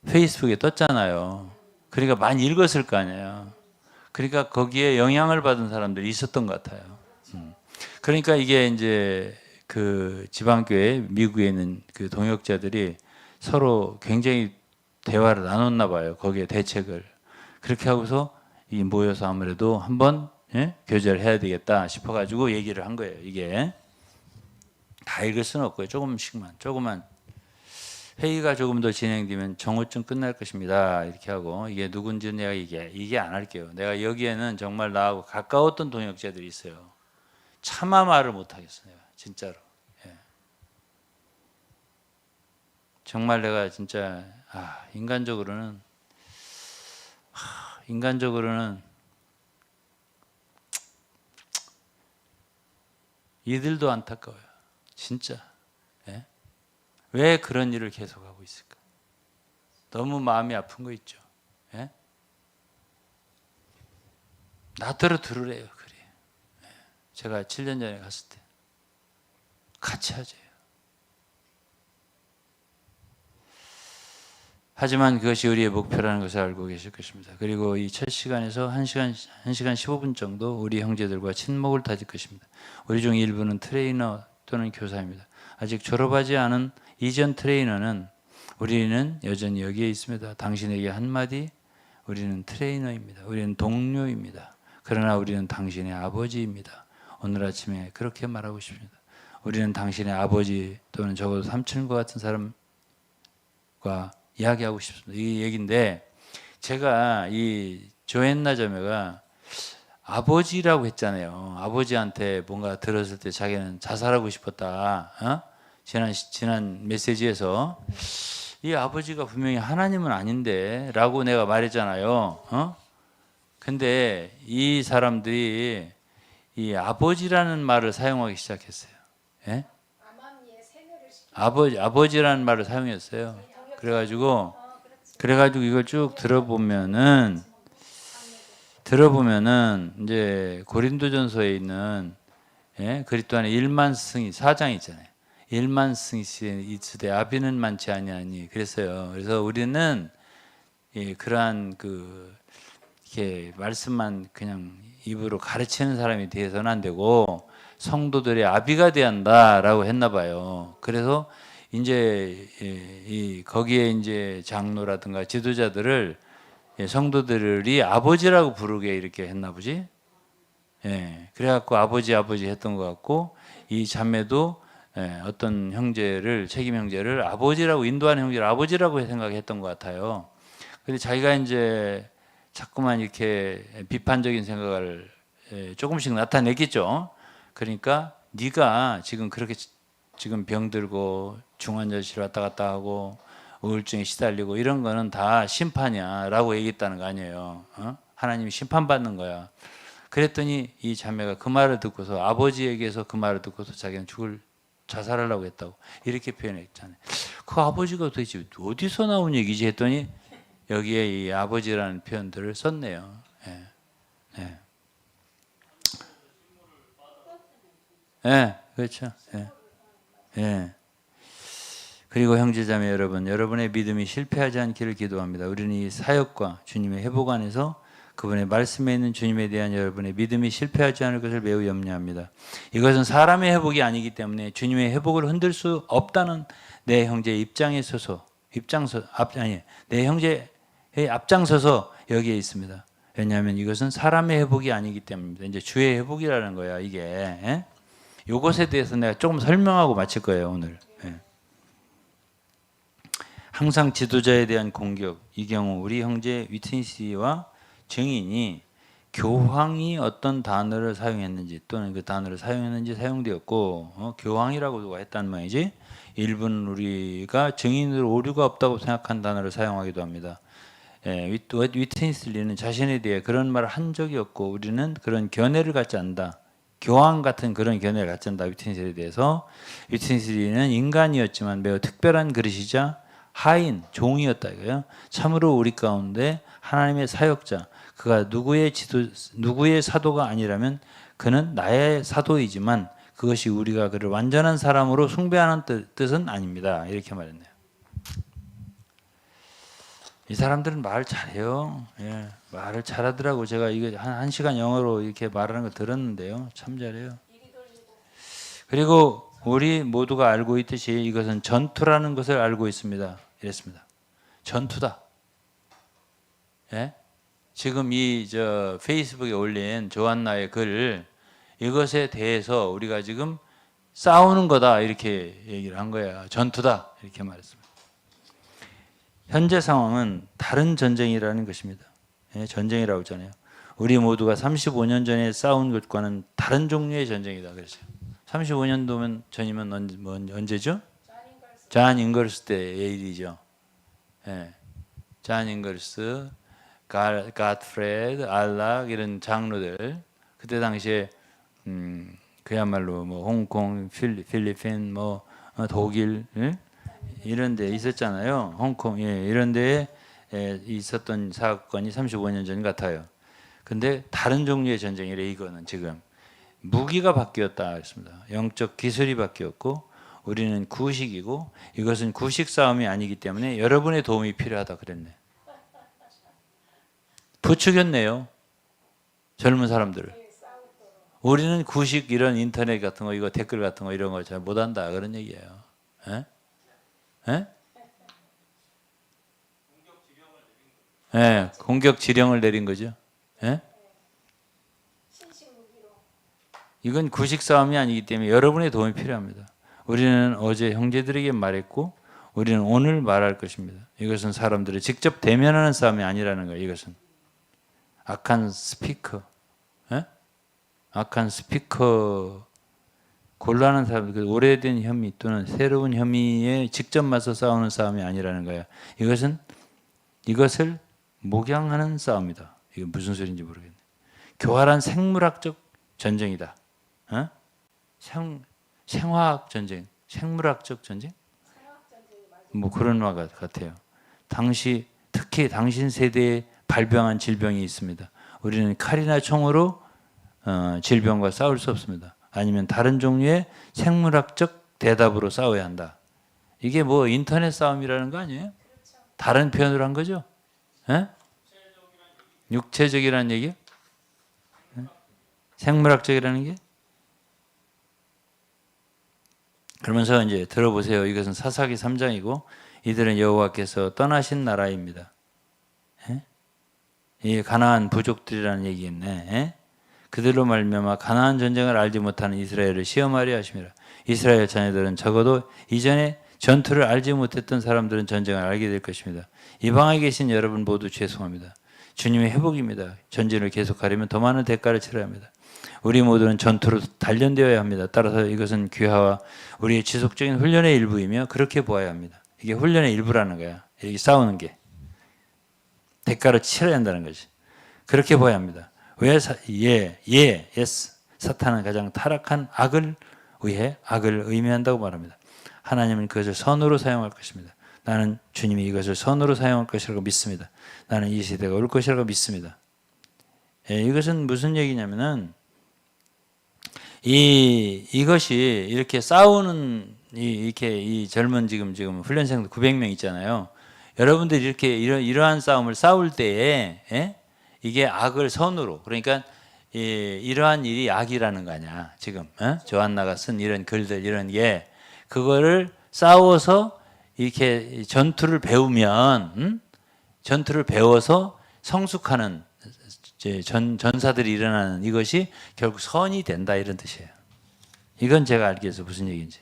페이스북에 떴잖아요. 그러니까 많이 읽었을 거 아니에요. 그러니까 거기에 영향을 받은 사람들이 있었던 것 같아요. 그러니까 이게 이제 그 지방교회 미국에 있는 그 동역자들이 서로 굉장히 대화를 나눴나 봐요. 거기에 대책을. 그렇게 하고서 이 모여서 아무래도 한번 교제를 해야 되겠다 싶어가지고 얘기를 한 거예요. 이게 다 읽을 수는 없고요. 조금만 회의가 조금 더 진행되면 정오쯤 끝날 것입니다. 이렇게 하고 이게 누군지는 내가 이게 안 할게요. 내가 여기에는 정말 나하고 가까웠던 동역자들이 있어요. 차마 말을 못 하겠어요. 진짜로. 정말 내가 진짜 인간적으로는 이들도 안타까워요. 진짜. 왜 그런 일을 계속하고 있을까? 너무 마음이 아픈 거 있죠. 나더러 들으래요. 그래. 제가 7년 전에 갔을 때 같이 하재요. 하지만 그것이 우리의 목표라는 것을 알고 계실 것입니다. 그리고 이 첫 시간에서 1시간 15분 정도 우리 형제들과 친목을 다질 것입니다. 우리 중 일부는 트레이너 또는 교사입니다. 아직 졸업하지 않은 이전 트레이너는 우리는 여전히 여기에 있습니다. 당신에게 한마디, 우리는 트레이너입니다. 우리는 동료입니다. 그러나 우리는 당신의 아버지입니다. 오늘 아침에 그렇게 말하고 싶습니다. 우리는 당신의 아버지 또는 적어도 삼촌과 같은 사람과 이야기하고 싶습니다. 이 얘기인데 제가 이 조앤나 자매가 아버지라고 했잖아요. 아버지한테 뭔가 들었을 때 자기는 자살하고 싶었다. 지난 메시지에서 이 아버지가 분명히 하나님은 아닌데 라고 내가 말했잖아요. 근데 이 사람들이 이 아버지라는 말을 사용하기 시작했어요. 아버지라는 말을 사용했어요. 그래가지고 이걸 쭉 들어보면은 이제 고린도전서에 있는 그리스도 안에 1만 승이 4장 있잖아요. 1만 승이 있으되 아비는 많지 아니하니 그랬어요. 그래서 우리는 그러한 그 이렇게 말씀만 그냥 입으로 가르치는 사람이 돼서는 안 되고 성도들의 아비가 돼야 한다라고 했나 봐요. 그래서 이제 거기에 이제 장로라든가 지도자들을 성도들이 아버지라고 부르게 이렇게 했나 보지. 예, 그래갖고 아버지 했던 것 같고 이 자매도 어떤 형제를 책임 형제를 아버지라고 인도하는 형제를 아버지라고 생각했던 것 같아요. 근데 자기가 이제 자꾸만 이렇게 비판적인 생각을 조금씩 나타내겠죠. 그러니까 네가 지금 그렇게 지금 병들고 중환자실 왔다 갔다 하고 우울증에 시달리고 이런 거는 다 심판이야라고 얘기했다는 거 아니에요. 하나님이 심판받는 거야. 그랬더니 이 자매가 그 말을 듣고서 아버지에게서 그 말을 듣고서 자기는 자살하려고 했다고 이렇게 표현했잖아요. 그 아버지가 도대체 어디서 나온 얘기지 했더니 여기에 이 아버지라는 표현들을 썼네요. 예. 예. 예, 그렇죠. 예. 예. 그리고 형제자매 여러분, 여러분의 믿음이 실패하지 않기를 기도합니다. 우리는 이 사역과 주님의 회복 안에서 그분의 말씀에 있는 주님에 대한 여러분의 믿음이 실패하지 않을 것을 매우 염려합니다. 이것은 사람의 회복이 아니기 때문에 주님의 회복을 흔들 수 없다는 내 형제의 입장에 서서 내 형제의 앞장서서 여기에 있습니다. 왜냐하면 이것은 사람의 회복이 아니기 때문입니다. 이제 주의 회복이라는 거야 이게. 예? 이것에 대해서 내가 조금 설명하고 마칠 거예요 오늘. 예. 항상 지도자에 대한 공격. 이 경우 우리 형제 위트니스와 증인이 교황이 어떤 단어를 사용했는지 또는 그 단어를 사용했는지 사용되었고 교황이라고 누가 했단 말이지. 일부는 우리가 증인으로 오류가 없다고 생각한 단어를 사용하기도 합니다. 위트니스리는 자신에 대해 그런 말을 한 적이 없고 우리는 그런 견해를 갖지 않는다. 교황 같은 그런 견해를 갖지 않는다. 위트니스리에 대해서. 위트니스리는 인간이었지만 매우 특별한 그릇이자 하인, 종이었다 이거예요. 참으로 우리 가운데 하나님의 사역자, 그가 누구의 사도가 아니라면 그는 나의 사도이지만 그것이 우리가 그를 완전한 사람으로 숭배하는 뜻은 아닙니다. 이렇게 말했네요. 이 사람들은 말 잘해요. 예, 말을 잘하더라고. 제가 이거 한 시간 영어로 이렇게 말하는 거 들었는데요. 참 잘해요. 그리고 우리 모두가 알고 있듯이 이것은 전투라는 것을 알고 있습니다. 이랬습니다. 전투다. 예? 지금 이 페이스북에 올린 조한나의 글 이것에 대해서 우리가 지금 싸우는 거다 이렇게 얘기를 한 거예요. 전투다 이렇게 말했습니다. 현재 상황은 다른 전쟁이라는 것입니다. 예, 전쟁이라고 했잖아요. 우리 모두가 35년 전에 싸운 것과는 다른 종류의 전쟁이다 그랬어요. 35년 전이면 언제죠? 잔 잉걸스 때의 일이죠. 예. 잔 잉걸스, 갓프레드, 알락 이런 장로들 그때 당시에 그야말로 뭐 홍콩, 필리핀, 뭐 독일 이런 데 있었잖아요. 홍콩 이런 데에 있었던 사건이 35년 전 같아요. 근데 다른 종류의 전쟁이래 이거는 지금 무기가 바뀌었다 했습니다. 영적 기술이 바뀌었고 우리는 구식이고 이것은 구식 싸움이 아니기 때문에 여러분의 도움이 필요하다 그랬네. 부추겼네요. 젊은 사람들을. 우리는 구식 이런 인터넷 같은 거 이거 댓글 같은 거 이런 거 잘 못한다 그런 얘기예요. 에? 에? 예, 공격 지령을 내린 거죠. 예? 이건 구식 싸움이 아니기 때문에 여러분의 도움이 필요합니다. 우리는 어제 형제들에게 말했고 우리는 오늘 말할 것입니다. 이것은 사람들을 직접 대면하는 싸움이 아니라는 거예요. 이것은 악한 스피커, 예? 악한 스피커 곤란한 사람들, 오래된 혐의 또는 새로운 혐의에 직접 맞서 싸우는 싸움이 아니라는 거예요. 이것을 목양하는 싸움이다. 이게 무슨 소리인지 모르겠네. 교활한 생물학적 전쟁이다. 어? 생화학 전쟁, 생물학적 전쟁? 뭐 그런 말 같아요. 특히 당신 세대에 발병한 질병이 있습니다. 우리는 칼이나 총으로 질병과 싸울 수 없습니다. 아니면 다른 종류의 생물학적 대답으로 싸워야 한다. 이게 뭐 인터넷 싸움이라는 거 아니에요? 다른 표현으로 한 거죠? 예? 육체적이라는 얘기요? 생물학적이라는 게? 그러면서 이제 들어보세요. 이것은 사사기 3장이고 이들은 여호와께서 떠나신 나라입니다. 예? 이 가나안 부족들이라는 얘기겠네. 예? 그들로 말미암아 가나안 전쟁을 알지 못하는 이스라엘을 시험하려 하심이라. 이스라엘 자녀들은 적어도 이전에 전투를 알지 못했던 사람들은 전쟁을 알게 될 것입니다. 이방에 계신 여러분 모두 죄송합니다. 주님의 회복입니다. 전쟁을 계속하려면 더 많은 대가를 치러야 합니다. 우리 모두는 전투로 단련되어야 합니다. 따라서 이것은 귀하와 우리의 지속적인 훈련의 일부이며 그렇게 보아야 합니다. 이게 훈련의 일부라는 거야. 여기 싸우는 게. 대가를 치러야 한다는 거지. 그렇게 보아야 합니다. 왜 사탄은 가장 타락한 악을 위해 악을 의미한다고 말합니다. 하나님은 그것을 선으로 사용할 것입니다. 나는 주님이 이것을 선으로 사용할 것이라고 믿습니다. 나는 이 시대가 올 것이라고 믿습니다. 이것은 무슨 얘기냐면은 이것이 이렇게 싸우는 이렇게 이 젊은 지금 훈련생들 900명 있잖아요. 여러분들이 이렇게 이러한 싸움을 싸울 때에 이게 악을 선으로 그러니까 이러한 일이 악이라는 거 아니야. 지금 조한나가 쓴 이런 글들 이런 게 그거를 싸워서 이렇게 전투를 배우면 전투를 배워서 성숙하는 전사들이 일어나는 이것이 결국 선이 된다 이런 뜻이에요. 이건 제가 알기 위해서 무슨 얘기인지.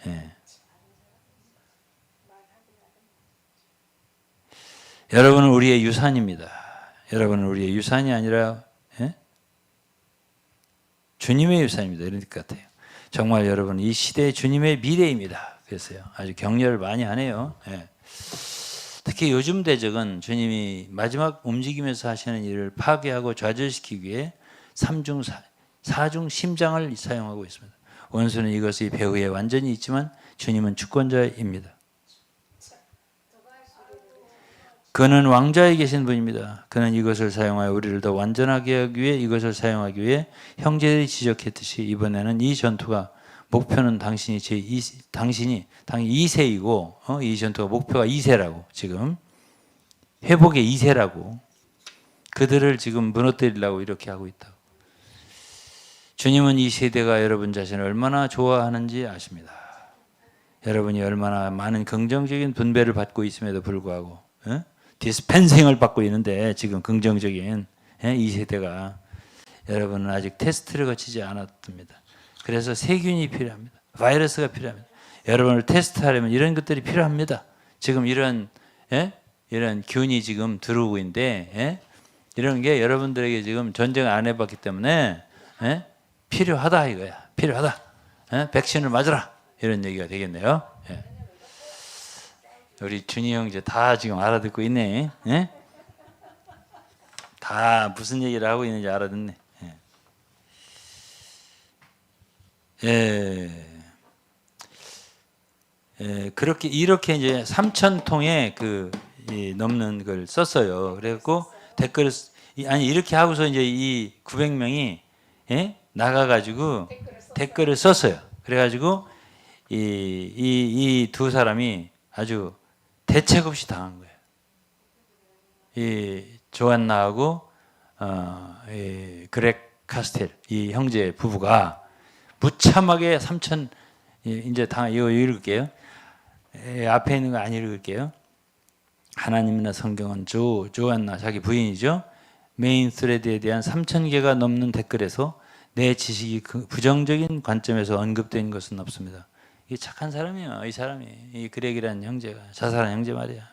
예. 여러분은 우리의 유산입니다. 여러분은 우리의 유산이 아니라 주님의 유산입니다. 이런 뜻 같아요. 정말 여러분 이 시대의 주님의 미래입니다. 그래서요. 아주 격려를 많이 하네요. 예. 특히 요즘 대적은 주님이 마지막 움직이면서 하시는 일을 파괴하고 좌절시키기 위해 4중 심장을 사용하고 있습니다. 원수는 이것이 배후에 완전히 있지만 주님은 주권자입니다. 그는 왕좌에 계신 분입니다. 그는 이것을 사용하여 우리를 더 완전하게 하기 위해 이것을 사용하기 위해 형제들이 지적했듯이 이번에는 이 전투가 목표는 당신이 2세이고 이 전투가 목표가 2세라고 지금 회복의 2세라고 그들을 지금 무너뜨리려고 이렇게 하고 있다고. 주님은 이 세대가 여러분 자신을 얼마나 좋아하는지 아십니다. 여러분이 얼마나 많은 긍정적인 분배를 받고 있음에도 불구하고 디스펜싱을 받고 있는데 지금 긍정적인 이 세대가 여러분은 아직 테스트를 거치지 않았습니다. 그래서 세균이 필요합니다. 바이러스가 필요합니다. 여러분을 테스트하려면 이런 것들이 필요합니다. 지금 이런 균이 지금 들어오고 있는데 이런 게 여러분들에게 지금 전쟁을 안 해봤기 때문에 필요하다 이거야. 필요하다. 백신을 맞으라 이런 얘기가 되겠네요. 우리 준이 형제 다 지금 알아듣고 있네. 다 무슨 얘기를 하고 있는지 알아듣네. 그렇게 이렇게 이제 3,000통의 넘는 걸 썼어요. 그래갖고 댓글을 이렇게 하고서 이제 이 900명이 나가가지고 댓글을 썼어요. 그래가지고 이 두 사람이 아주 대책 없이 당한 거예요. 이 조안나하고 이 그렉 카스텔 이 형제 부부가 무참하게 3,000 이제 이거 읽을게요. 앞에 있는 거 안 읽을게요. 하나님이나 성경은 조안나 자기 부인이죠. 메인 스레드에 대한 3,000개가 넘는 댓글에서 내 지식이 부정적인 관점에서 언급된 것은 없습니다. 이 착한 사람이에요. 이 사람이 이 그렉이라는 형제가 자살한 형제 말이야.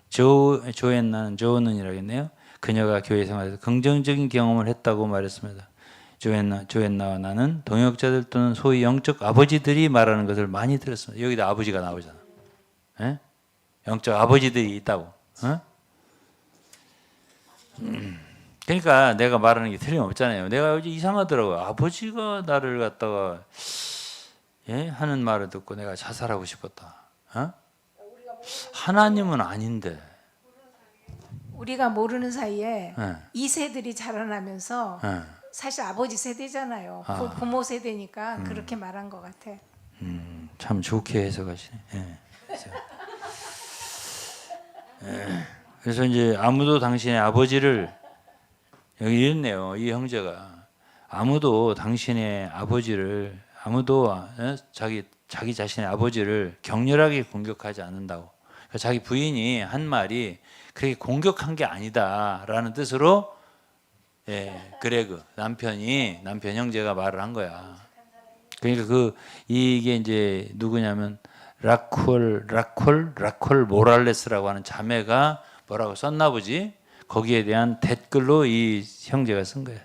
조앤나는이라겠네요. 그녀가 교회 생활에서 긍정적인 경험을 했다고 말했습니다. 조앤나와 나는 동역자들 또는 소위 영적 아버지들이 말하는 것을 많이 들었습니다. 여기다 아버지가 나오잖아. 영적 아버지들이 있다고. 그러니까 내가 말하는 게 틀림없잖아요. 내가 요즘 이상하더라고요. 아버지가 나를 갖다가 하는 말을 듣고 내가 자살하고 싶었다. 하나님은 아닌데. 우리가 모르는 사이에 2세들이 자라나면서 사실 아버지 세대잖아요. 부모 세대니까 그렇게 말한 것 같아. 참 좋게 해석하시네. 그래서 이제 아무도 당신의 아버지를 여기 이랬네요. 이 형제가 아무도 당신의 아버지를 아무도 자기 자신의 아버지를 격렬하게 공격하지 않는다고. 그러니까 자기 부인이 한 말이 그렇게 공격한 게 아니다라는 뜻으로 그레그 남편 형제가 말을 한 거야. 그러니까 이게 이제 누구냐면 라콜 모랄레스라고 하는 자매가 뭐라고 썼나 보지. 거기에 대한 댓글로 이 형제가 쓴 거야.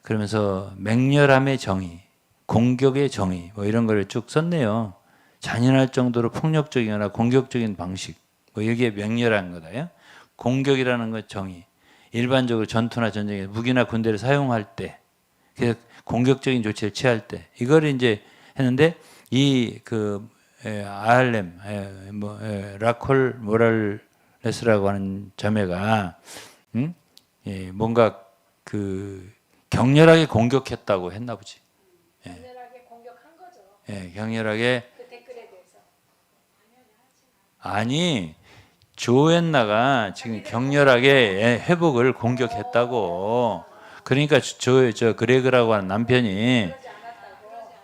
그러면서 맹렬함의 정의, 공격의 정의 뭐 이런 걸 쭉 썼네요. 잔인할 정도로 폭력적이거나 공격적인 방식 뭐 여기에 맹렬한 거다요. 공격이라는 것 정의. 일반적으로 전투나 전쟁에 무기나 군대를 사용할 때, 그래서 공격적인 조치를 취할 때 이걸 이제 했는데 라콜 모랄레스라고 하는 자매가 뭔가 격렬하게 공격했다고 했나 보지. 격렬하게 공격한 거죠. 격렬하게 그 댓글에 대해서. 아니 조앤나가 지금 격렬하게 회복을 공격했다고. 그러니까 저 그레그라고 하는 남편이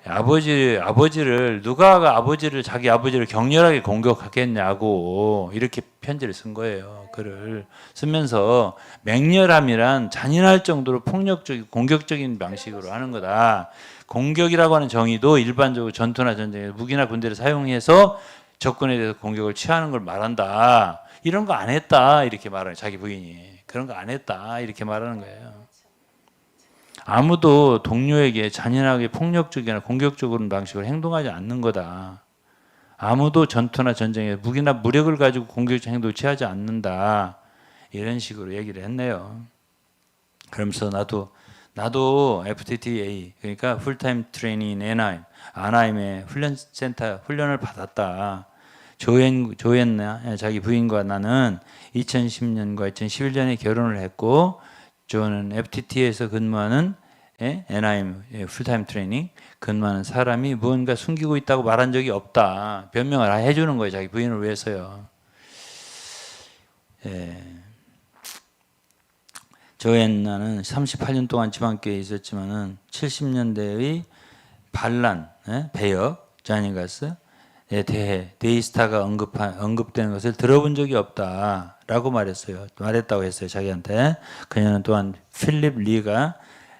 아버지를 누가 자기 아버지를 격렬하게 공격하겠냐고 이렇게 편지를 쓴 거예요. 글을 쓰면서 맹렬함이란 잔인할 정도로 폭력적이고 공격적인 방식으로 하는 거다. 공격이라고 하는 정의도 일반적으로 전투나 전쟁에 무기나 군대를 사용해서 적군에 대해서 공격을 취하는 걸 말한다. 이런 거 안 했다 이렇게 말하는 자기 부인이. 그런 거 안 했다 이렇게 말하는 거예요. 아무도 동료에게 잔인하게 폭력적이나 공격적인 방식으로 행동하지 않는 거다. 아무도 전투나 전쟁에 무기나 무력을 가지고 공격적 행동을 취하지 않는다. 이런 식으로 얘기를 했네요. 그러면서 나도 FTTA 그러니까 풀타임 트레이닝 아나임의 훈련센터 훈련을 받았다. 조앤나 자기 부인과 나는 2010년과 2011년에 결혼을 했고 저는 FTT에서 근무하는 NIM 풀타임 트레이닝 근무하는 사람이 무언가 숨기고 있다고 말한 적이 없다. 변명을 해주는 거예요. 자기 부인을 위해서요. 조앤나는 38년 동안 지방교회에 있었지만은 70년대의 반란, 배역, 자니가스에 대해 데이스타가 언급되는 것을 들어본 적이 없다라고 말했다고 했어요. 자기한테. 그녀는 또한 필립 리가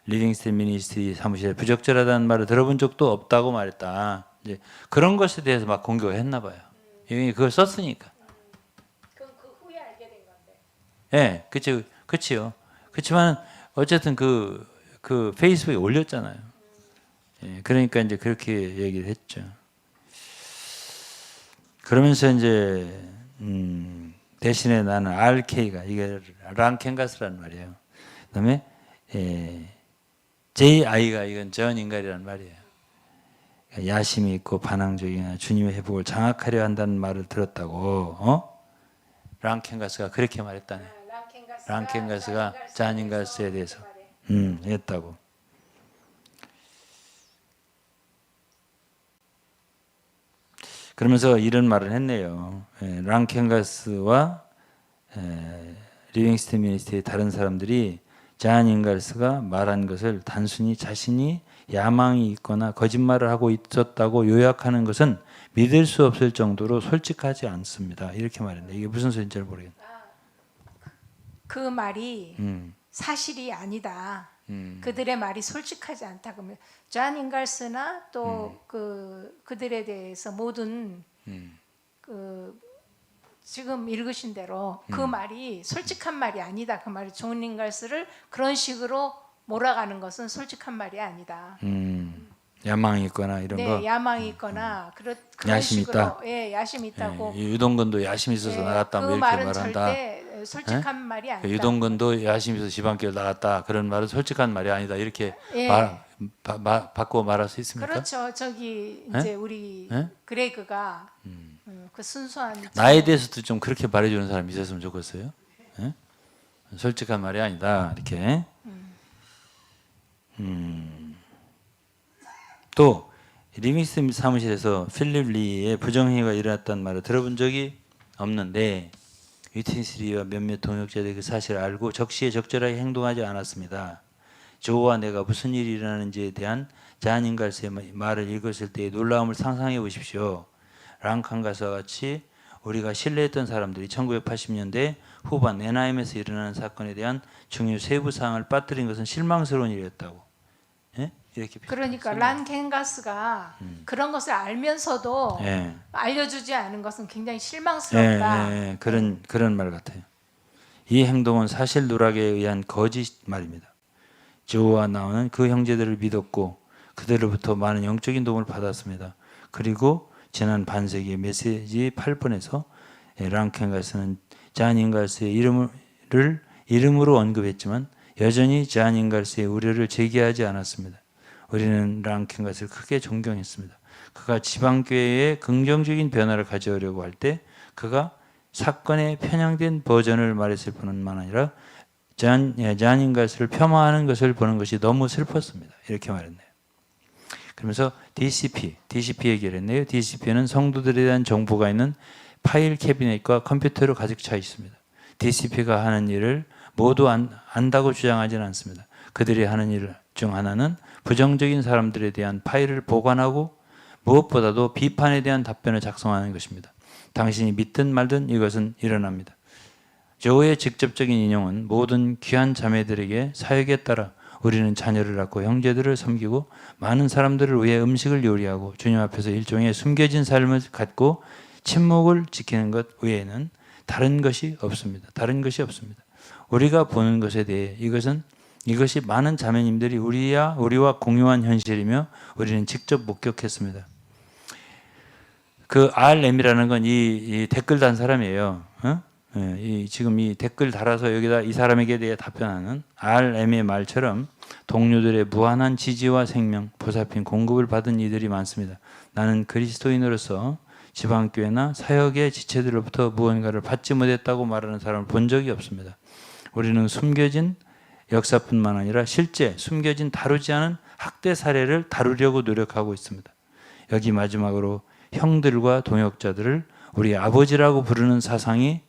리빙스턴 미니스트리 사무실에 부적절하다는 말을 들어본 적도 없다고 말했다. 이제 그런 것에 대해서 막 공격을 했나 봐요. 이미 그걸 썼으니까. 그럼 그 후에 알게 된 건데. 그치요. 그렇지만 어쨌든 그 페이스북에 올렸잖아요. 그러니까 이제 그렇게 얘기를 했죠. 그러면서 이제 대신에 나는 RK가 이게 랑켄가스라는 말이에요. 그다음에 JI가 이건 전 인갈이라는 말이에요. 야심이 있고 반항적이나 주님의 회복을 장악하려 한다는 말을 들었다고. 랑켄가스가 그렇게 말했다네. 랑켄가스가 잔 인갈스에 대해서 했다고. 그러면서 이런 말을 했네요. 랑켄가스와 리빙스턴 미니스트리의 다른 사람들이 잔 인갈스가 말한 것을 단순히 자신이 야망이 있거나 거짓말을 하고 있었다고 요약하는 것은 믿을 수 없을 정도로 솔직하지 않습니다. 이렇게 말했는데 이게 무슨 소리인지 잘 모르겠네. 그 말이 사실이 아니다. 그들의 말이 솔직하지 않다. 그러면 잔 인갈스나 또 그들에 대해서 모든 지금 읽으신 대로 그 말이 솔직한 말이 아니다. 그 말이 존 인갈스를 그런 식으로 몰아가는 것은 솔직한 말이 아니다. 야망이 있거나 이런 거. 야망이 있거나 그런 야심 식으로 있다. 야심이 있다고. 유동근도 야심 있어서 나갔다 뭐 그 이렇게 말은 말한다. 절대 솔직한 말이 아니다. 유동근도 야심 있어서 지방교회 나갔다. 그런 말은 솔직한 말이 아니다. 이렇게 바꾸어 말할 수 있습니까? 그렇죠. 저기 이제 우리 그레그가 그 순수한 나에 대해서도 좀 그렇게 말해주는 사람이 있었으면 좋겠어요. 솔직한 말이 아니다. 이렇게. 또 리빙스턴 사무실에서 필립 리의 부정행위가 일어났다는 말을 들어본 적이 없는데 위트니스리와 몇몇 동역자들이 그 사실을 알고 적시에 적절하게 행동하지 않았습니다. 조와 내가 무슨 일이 일어나는지에 대한 잔 잉갈스의 말을 읽었을 때의 놀라움을 상상해 보십시오. 랑칸 가서와 같이 우리가 신뢰했던 사람들이 1980년대 후반 에나임에서 일어나는 사건에 대한 중요 세부 사항을 빠뜨린 것은 실망스러운 일이었다고. 예? 이렇게 그러니까 란켄가스가 그런 것을 알면서도 예. 알려주지 않은 것은 굉장히 예, 실망스럽다. 예, 그런 말 같아요. 이 행동은 사실 누락에 의한 거짓 말입니다. 조와 나오는 그 형제들을 믿었고 그들로부터 많은 영적인 도움을 받았습니다. 그리고 지난 반세기 메시지 8번에서 랑켄가스는 잔 잉갈스의 이름으로 언급했지만 여전히 잔 잉갈스의 우려를 제기하지 않았습니다. 우리는 랑켄가스를 크게 존경했습니다. 그가 지방교회에 긍정적인 변화를 가져오려고 할 때 그가 사건의 편향된 버전을 말했을 뿐만 아니라 잔 잉갈스를 폄하하는 것을 보는 것이 너무 슬펐습니다. 이렇게 말했네요. 그러면서 DCP 얘기를 했네요. DCP는 성도들에 대한 정보가 있는 파일 캐비넷과 컴퓨터로 가득 차 있습니다. DCP가 하는 일을 모두 안다고 주장하지는 않습니다. 그들이 하는 일 중 하나는 부정적인 사람들에 대한 파일을 보관하고 무엇보다도 비판에 대한 답변을 작성하는 것입니다. 당신이 믿든 말든 이것은 일어납니다. 조의 직접적인 인용은 모든 귀한 자매들에게 사역에 따라 우리는 자녀를 낳고 형제들을 섬기고 많은 사람들을 위해 음식을 요리하고 주님 앞에서 일종의 숨겨진 삶을 갖고 침묵을 지키는 것 외에는 다른 것이 없습니다. 다른 것이 없습니다. 우리가 보는 것에 대해 이것이 많은 자매님들이 우리와 공유한 현실이며 우리는 직접 목격했습니다. 그 RM이라는 건 이 댓글 단 사람이에요. 지금 이 댓글 달아서 여기다 이 사람에게 대해 답변하는 RM의 말처럼 동료들의 무한한 지지와 생명, 보살핌, 공급을 받은 이들이 많습니다. 나는 그리스도인으로서 지방교회나 사역의 지체들로부터 무언가를 받지 못했다고 말하는 사람을 본 적이 없습니다. 우리는 숨겨진 역사뿐만 아니라 실제 숨겨진 다루지 않은 학대 사례를 다루려고 노력하고 있습니다. 여기 마지막으로 형들과 동역자들을 우리 아버지라고 부르는 사상이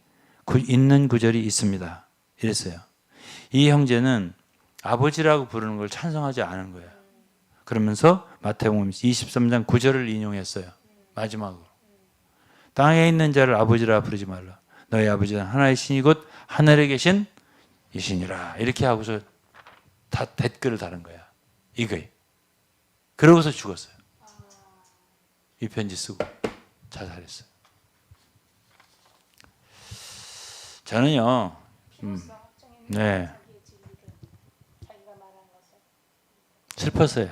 있는 구절이 있습니다. 이랬어요. 이 형제는 아버지라고 부르는 걸 찬성하지 않은 거예요. 그러면서 마태복음 23장 9절을 인용했어요. 마지막으로. 땅에 있는 자를 아버지라 부르지 말라. 너희 아버지는 하나의 신이 곧 하늘에 계신 이신이라. 이렇게 하고서 다 댓글을 다른 거야. 이거에. 그러고서 죽었어요. 이 편지 쓰고 자살했어요. 저는요, 네, 슬펐어요.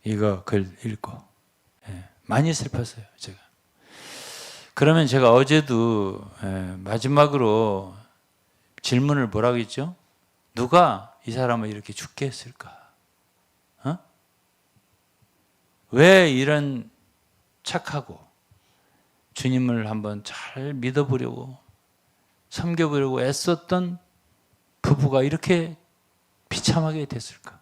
이거 글 읽고. 네, 많이 슬펐어요, 제가. 그러면 제가 어제도 마지막으로 질문을 뭐라고 했죠? 누가 이 사람을 이렇게 죽게 했을까? 왜 이런 착하고 주님을 한번 잘 믿어보려고 섬겨보려고 애썼던 부부가 이렇게 비참하게 됐을까?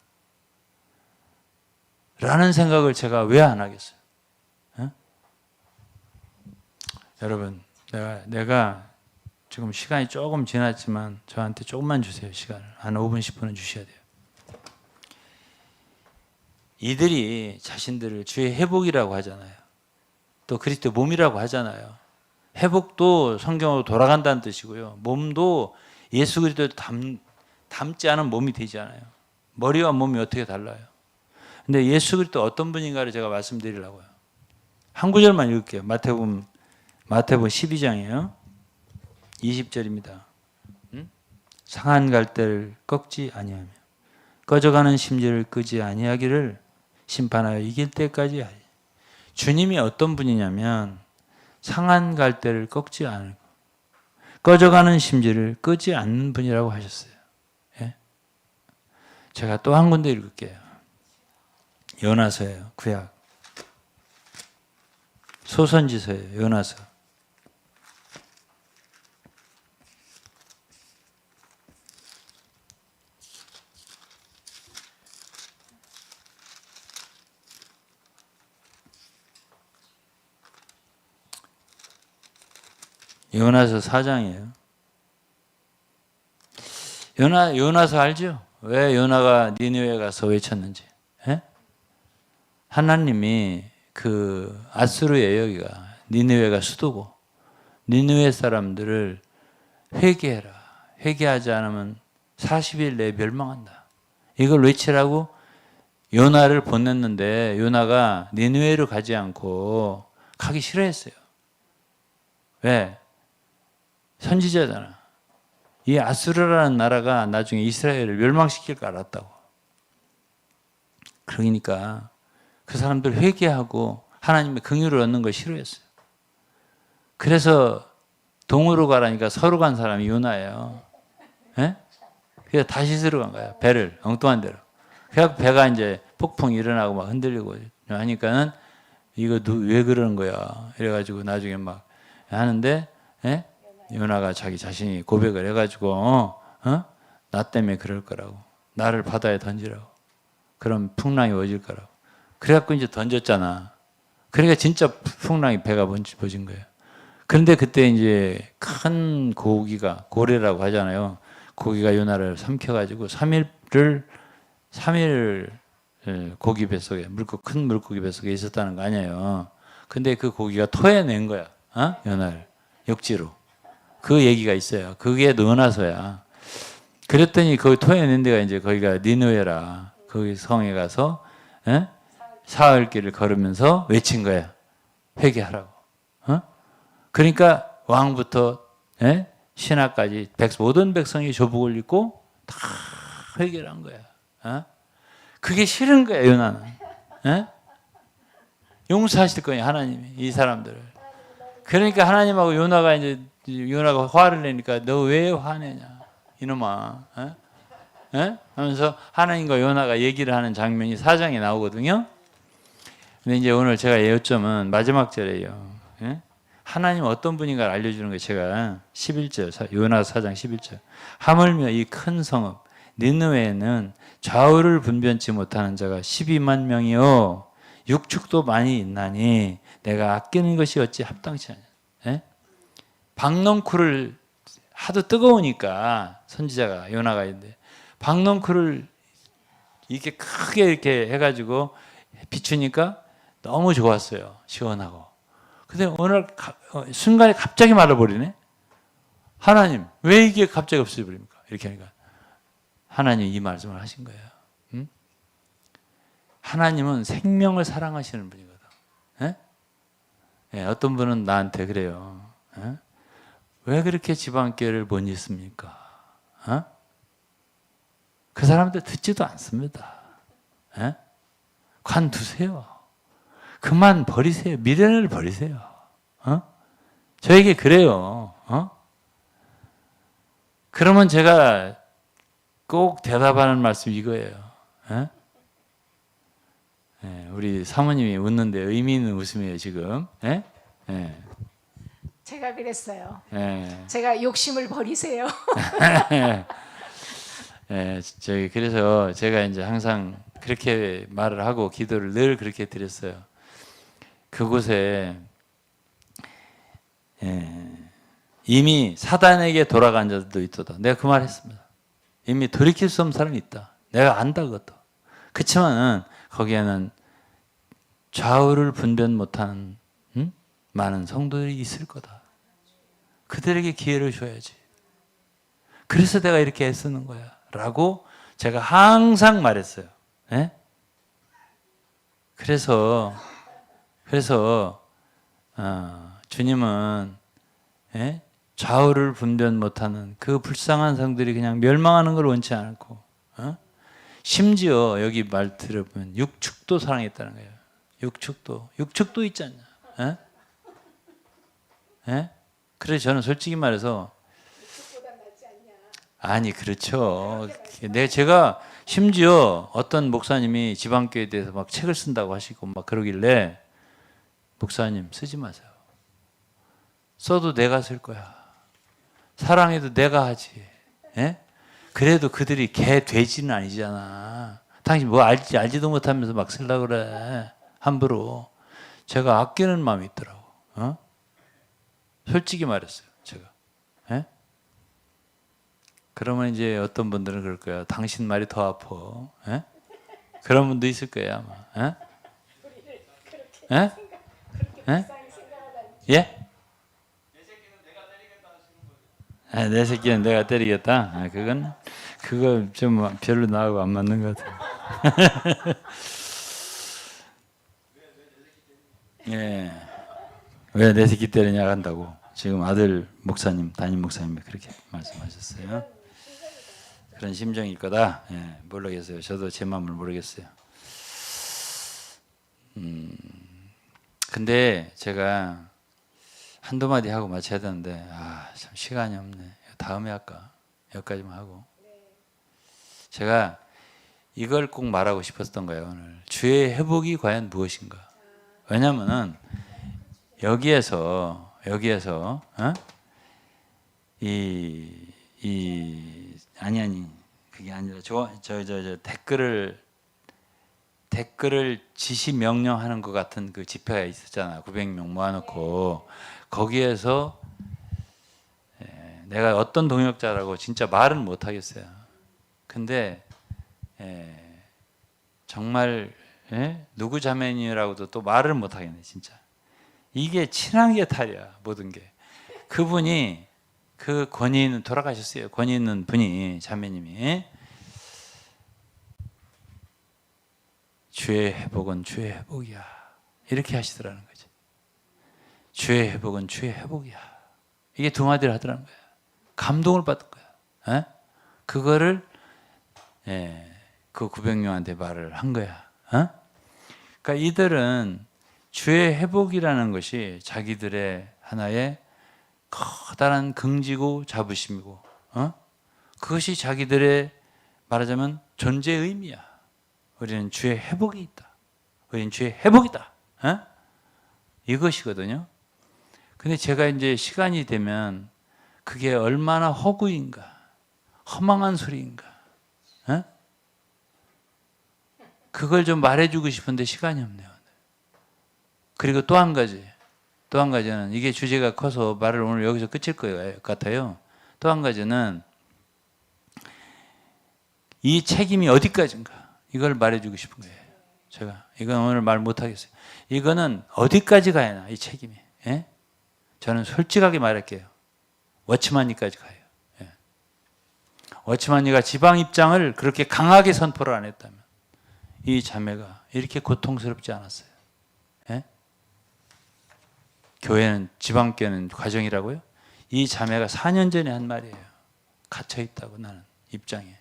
라는 생각을 제가 왜 안 하겠어요? 여러분, 내가 지금 시간이 조금 지났지만 저한테 조금만 주세요. 시간을. 한 5분, 10분은 주셔야 돼요. 이들이 자신들을 주의 회복이라고 하잖아요. 또 그리스도 몸이라고 하잖아요. 회복도 성경으로 돌아간다는 뜻이고요. 몸도 예수 그리스도에 닮지 않은 몸이 되지 않아요. 머리와 몸이 어떻게 달라요? 근데 예수 그리스도 어떤 분인가를 제가 말씀드리려고요. 한 구절만 읽을게요. 마태복음 12장이에요. 20절입니다. 상한 갈대를 꺾지 아니하며 꺼져가는 심지를 끄지 아니하기를 심판하여 이길 때까지 하리. 주님이 어떤 분이냐면 상한 갈대를 꺾지 않고 꺼져가는 심지를 끄지 않는 분이라고 하셨어요. 예? 제가 또 한 군데 읽을게요. 요나서예요. 구약. 소선지서예요. 요나서. 요나서 4장이에요. 요나서 알죠? 왜 요나가 니느웨 가서 외쳤는지. 예? 하나님이 그 아수르의 여기가 니느웨가 수도고 니느웨 사람들을 회개해라. 회개하지 않으면 40일 내에 멸망한다. 이걸 외치라고 요나를 보냈는데 요나가 니느웨로 가지 않고 가기 싫어했어요. 왜? 선지자잖아. 이 아수르라는 나라가 나중에 이스라엘을 멸망시킬 걸 알았다고. 그러니까 그 사람들 회개하고 하나님의 긍휼을 얻는 걸 싫어했어요. 그래서 동으로 가라니까 서로 간 사람이 요나예요. 예? 그래서 다시스로 간 거야. 배를 엉뚱한 데로. 그래서 배가 이제 폭풍이 일어나고 막 흔들리고 하니까는 이거 왜 그러는 거야? 이래가지고 나중에 막 하는데, 예? 요나가 자기 자신이 고백을 해가지고, 나 때문에 그럴 거라고. 나를 바다에 던지라고. 그럼 풍랑이 오질 거라고. 그래갖고 이제 던졌잖아. 그러니까 진짜 풍랑이 배가 번진 거예요. 그런데 그때 이제 큰 고래라고 하잖아요. 고기가 요나를 삼켜가지고 3일 고기 뱃속에, 큰 물고기 뱃속에 있었다는 거 아니에요. 근데 그 고기가 토해낸 거야. 요나를. 육지로. 그 얘기가 있어요. 그게 요나서야. 그랬더니 거기 토해낸 데가 이제 거기가 니느웨라. 거기 성에 가서, 사흘 길을 걸으면서 외친 거야. 회개하라고. 그러니까 왕부터 신하까지 모든 백성이 조복을 입고 다 회개를 한 거야. 그게 싫은 거야, 요나는. 용서하실 거예요, 하나님이 이 사람들을. 그러니까 하나님하고 요나가 화를 내니까 너 왜 화내냐, 이놈아. 하면서 하나님과 요나가 얘기를 하는 장면이 4장에 나오거든요. 근데 이제 오늘 제가 요점은 마지막 절이에요. 하나님 어떤 분인가를 알려주는 거 제가 11절, 요나서 4장 11절. 하물며 이 큰 성읍 니느웨에는 좌우를 분변치 못하는 자가 12만 명이요 육축도 많이 있나니 내가 아끼는 것이 어찌 합당치 않냐. 박넝쿨을 하도 뜨거우니까 선지자가 요나가 있는데 박넝쿨을 이렇게 크게 이렇게 해가지고 비추니까 너무 좋았어요. 시원하고. 근데 오늘 순간에 갑자기 말아버리네. 하나님 왜 이게 갑자기 없어져버립니까? 이렇게 하니까 하나님 이 말씀을 하신 거예요. 하나님은 생명을 사랑하시는 분이거든. 어떤 분은 나한테 그래요. 왜 그렇게 집안교회를 못 있습니까? 그 사람들 듣지도 않습니다. 관두세요. 그만 버리세요. 미련을 버리세요. 저에게 그래요. 그러면 제가 꼭 대답하는 말씀 이거예요. 우리 사모님이 웃는데 의미 있는 웃음이에요 지금. 제가 그랬어요. 제가 욕심을 버리세요. 그래서 제가 이제 항상 그렇게 말을 하고 기도를 늘 그렇게 드렸어요. 그곳에 이미 사단에게 돌아간 자들도 있도다. 내가 그 말 했습니다. 이미 돌이킬 수 없는 사람이 있다. 내가 안다 그것도. 그렇지만 거기에는 좌우를 분辨 못하는 많은 성도들이 있을 거다. 그들에게 기회를 줘야지. 그래서 내가 이렇게 애쓰는 거야 라고 제가 항상 말했어요. 그래서 주님은 좌우를 분辨 못하는 그 불쌍한 성들이 그냥 멸망하는 걸 원치 않고 심지어 여기 말 들어보면 육축도 사랑했다는 거예요. 육축도 있지 않냐? 그래서 저는 솔직히 말해서 아니 그렇죠. 제가 심지어 어떤 목사님이 지방교회에 대해서 막 책을 쓴다고 하시고 막 그러길래 목사님 쓰지 마세요. 써도 내가 쓸 거야. 사랑해도 내가 하지. 그래도 그들이 개 돼지는 아니잖아. 당신 뭐 알지도 못하면서 막 쓰려고 그래. 함부로. 제가 아끼는 마음이 있더라고. 솔직히 말했어요. 제가. 예? 그러면 이제 어떤 분들은 그럴 거야. 당신 말이 더 아파. 예? 그런 분도 있을 거야 아마. 예? 예? 예? 예? 아, 내 새끼는 내가 때리겠다. 아, 그거 좀 별로 나하고 안 맞는 것 같아. 예. 왜 내 새끼 때리냐 한다고 지금 아들 목사님, 담임 목사님이 그렇게 말씀하셨어요. 그런 심정일 거다. 예, 모르겠어요. 저도 제 마음을 모르겠어요. 근데 제가 한두 마디 하고 마쳐야 되는데 참 시간이 없네. 다음에 할까? 여기까지만 하고. 제가 이걸 꼭 말하고 싶었던 거예요. 오늘 주의 회복이 과연 무엇인가? 왜냐하면은 여기에서 어? 아니 그게 아니라 저 댓글을 지시 명령하는 것 같은 그 집회가 있었잖아. 900명 모아놓고 거기에서 내가 어떤 동역자라고 진짜 말은 못 하겠어요. 근데 정말 누구 자매님이라고도 또 말을 못 하겠네 진짜. 이게 친한 게 탈이야 모든 게. 그분이 그 권위 있는 돌아가셨어요. 권위 있는 분이 자매님이 주의 회복은 주의 회복이야 이렇게 하시더라는 거지. 주의 회복은 주의 회복이야. 이게 두 마디를 하더라는 거야. 감동을 받은 거야. 그거를 그 900명한테 말을 한 거야. 그러니까 이들은 주의 회복이라는 것이 자기들의 하나의 커다란 긍지고 자부심이고, 그것이 자기들의 말하자면 존재의 의미야. 우리는 주의 회복이 있다. 우리는 주의 회복이다. 이것이거든요. 근데 제가 이제 시간이 되면 그게 얼마나 허구인가, 허망한 소리인가, 그걸 좀 말해주고 싶은데 시간이 없네요. 그리고 또 한 가지는 이게 주제가 커서 말을 오늘 여기서 끝일 것 같아요. 또 한 가지는 이 책임이 어디까지인가 이걸 말해주고 싶은 거예요. 제가 이건 오늘 말 못하겠어요. 이거는 어디까지 가야 하나 이 책임이. 저는 솔직하게 말할게요. 워치만니까지 가요. 워치만니가 지방 입장을 그렇게 강하게 선포를 안 했다면 이 자매가 이렇게 고통스럽지 않았어요. 교회는 지방교회는 과정이라고요? 이 자매가 4년 전에 한 말이에요. 갇혀 있다고 나는 입장에.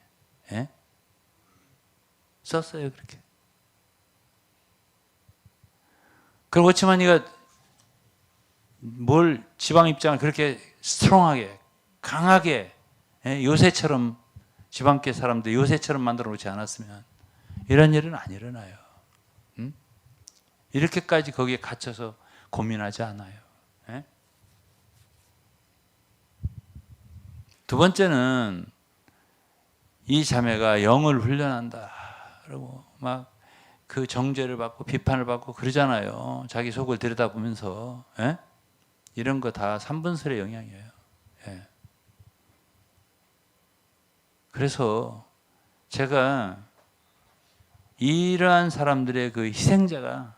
썼어요 그렇게. 그리고 워치만니가 뭘 지방 입장을 그렇게 스트롱하게 강하게 요새처럼 지방교회 사람들 요새처럼 만들어 놓지 않았으면 이런 일은 안 일어나요. 이렇게까지 거기에 갇혀서 고민하지 않아요. 두 번째는 이 자매가 영을 훈련한다. 그리고 막 그 정죄를 받고 비판을 받고 그러잖아요. 자기 속을 들여다보면서. 이런 거 다 3분설의 영향이에요. 그래서 제가 이러한 사람들의 그 희생자가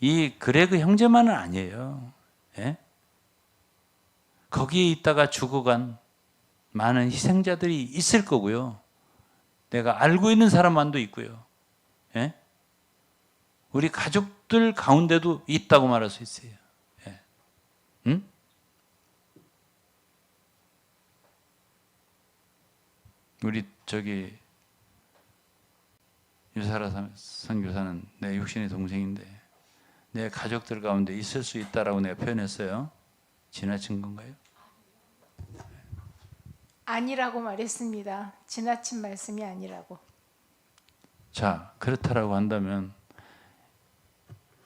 이 그레그 형제만은 아니에요. 거기에 있다가 죽어간 많은 희생자들이 있을 거고요. 내가 알고 있는 사람만도 있고요. 우리 가족들 가운데도 있다고 말할 수 있어요. 응? 우리 유사라 선교사는 내 육신의 동생인데 내 가족들 가운데 있을 수 있다라고 내가 표현했어요. 지나친 건가요? 아니라고 말했습니다. 지나친 말씀이 아니라고. 자, 그렇다라고 한다면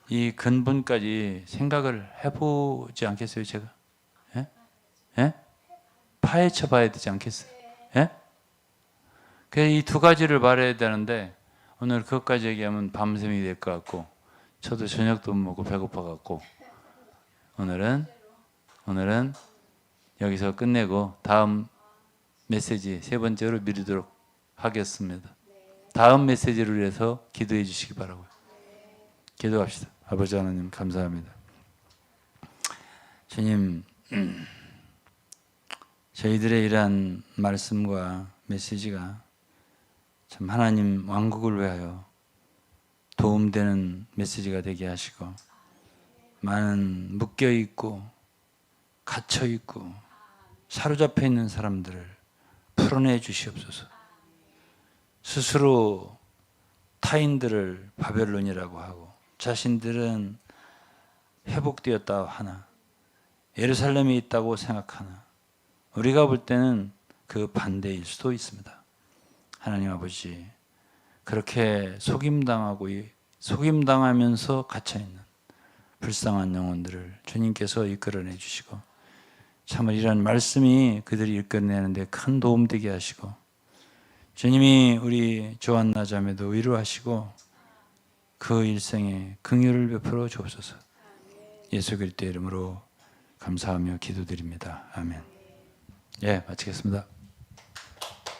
이 근본까지 생각을 해보지 않겠어요, 제가? 파헤쳐 봐야 되지 않겠어요? 그래서 이 두 가지를 말해야 되는데 오늘 그것까지 얘기하면 밤샘이 될 것 같고 저도 저녁도 못 먹고 배고파 갖고 오늘은 오늘은 여기서 끝내고 다음 메시지 세 번째로 미루도록 하겠습니다. 다음 메시지를 위해서 기도해 주시기 바라고요. 기도합시다. 아버지 하나님 감사합니다. 주님, 저희들의 이러한 말씀과 메시지가 참 하나님 왕국을 위하여 도움되는 메시지가 되게 하시고 많은 묶여있고 갇혀있고 사로잡혀 있는 사람들을 풀어내 주시옵소서. 스스로 타인들을 바벨론이라고 하고 자신들은 회복되었다 하나 예루살렘에 있다고 생각하나 우리가 볼 때는 그 반대일 수도 있습니다. 하나님 아버지, 그렇게 속임당하면서 갇혀있는 불쌍한 영혼들을 주님께서 이끌어내 주시고 참으로 이런 말씀이 그들이 이끌어내는데 큰 도움 되게 하시고 주님이 우리 조한나 자매도 위로하시고 그 일생에 긍휼을 베풀어 주옵소서. 예수 그리스도의 이름으로 감사하며 기도드립니다. 아멘. 예, 마치겠습니다.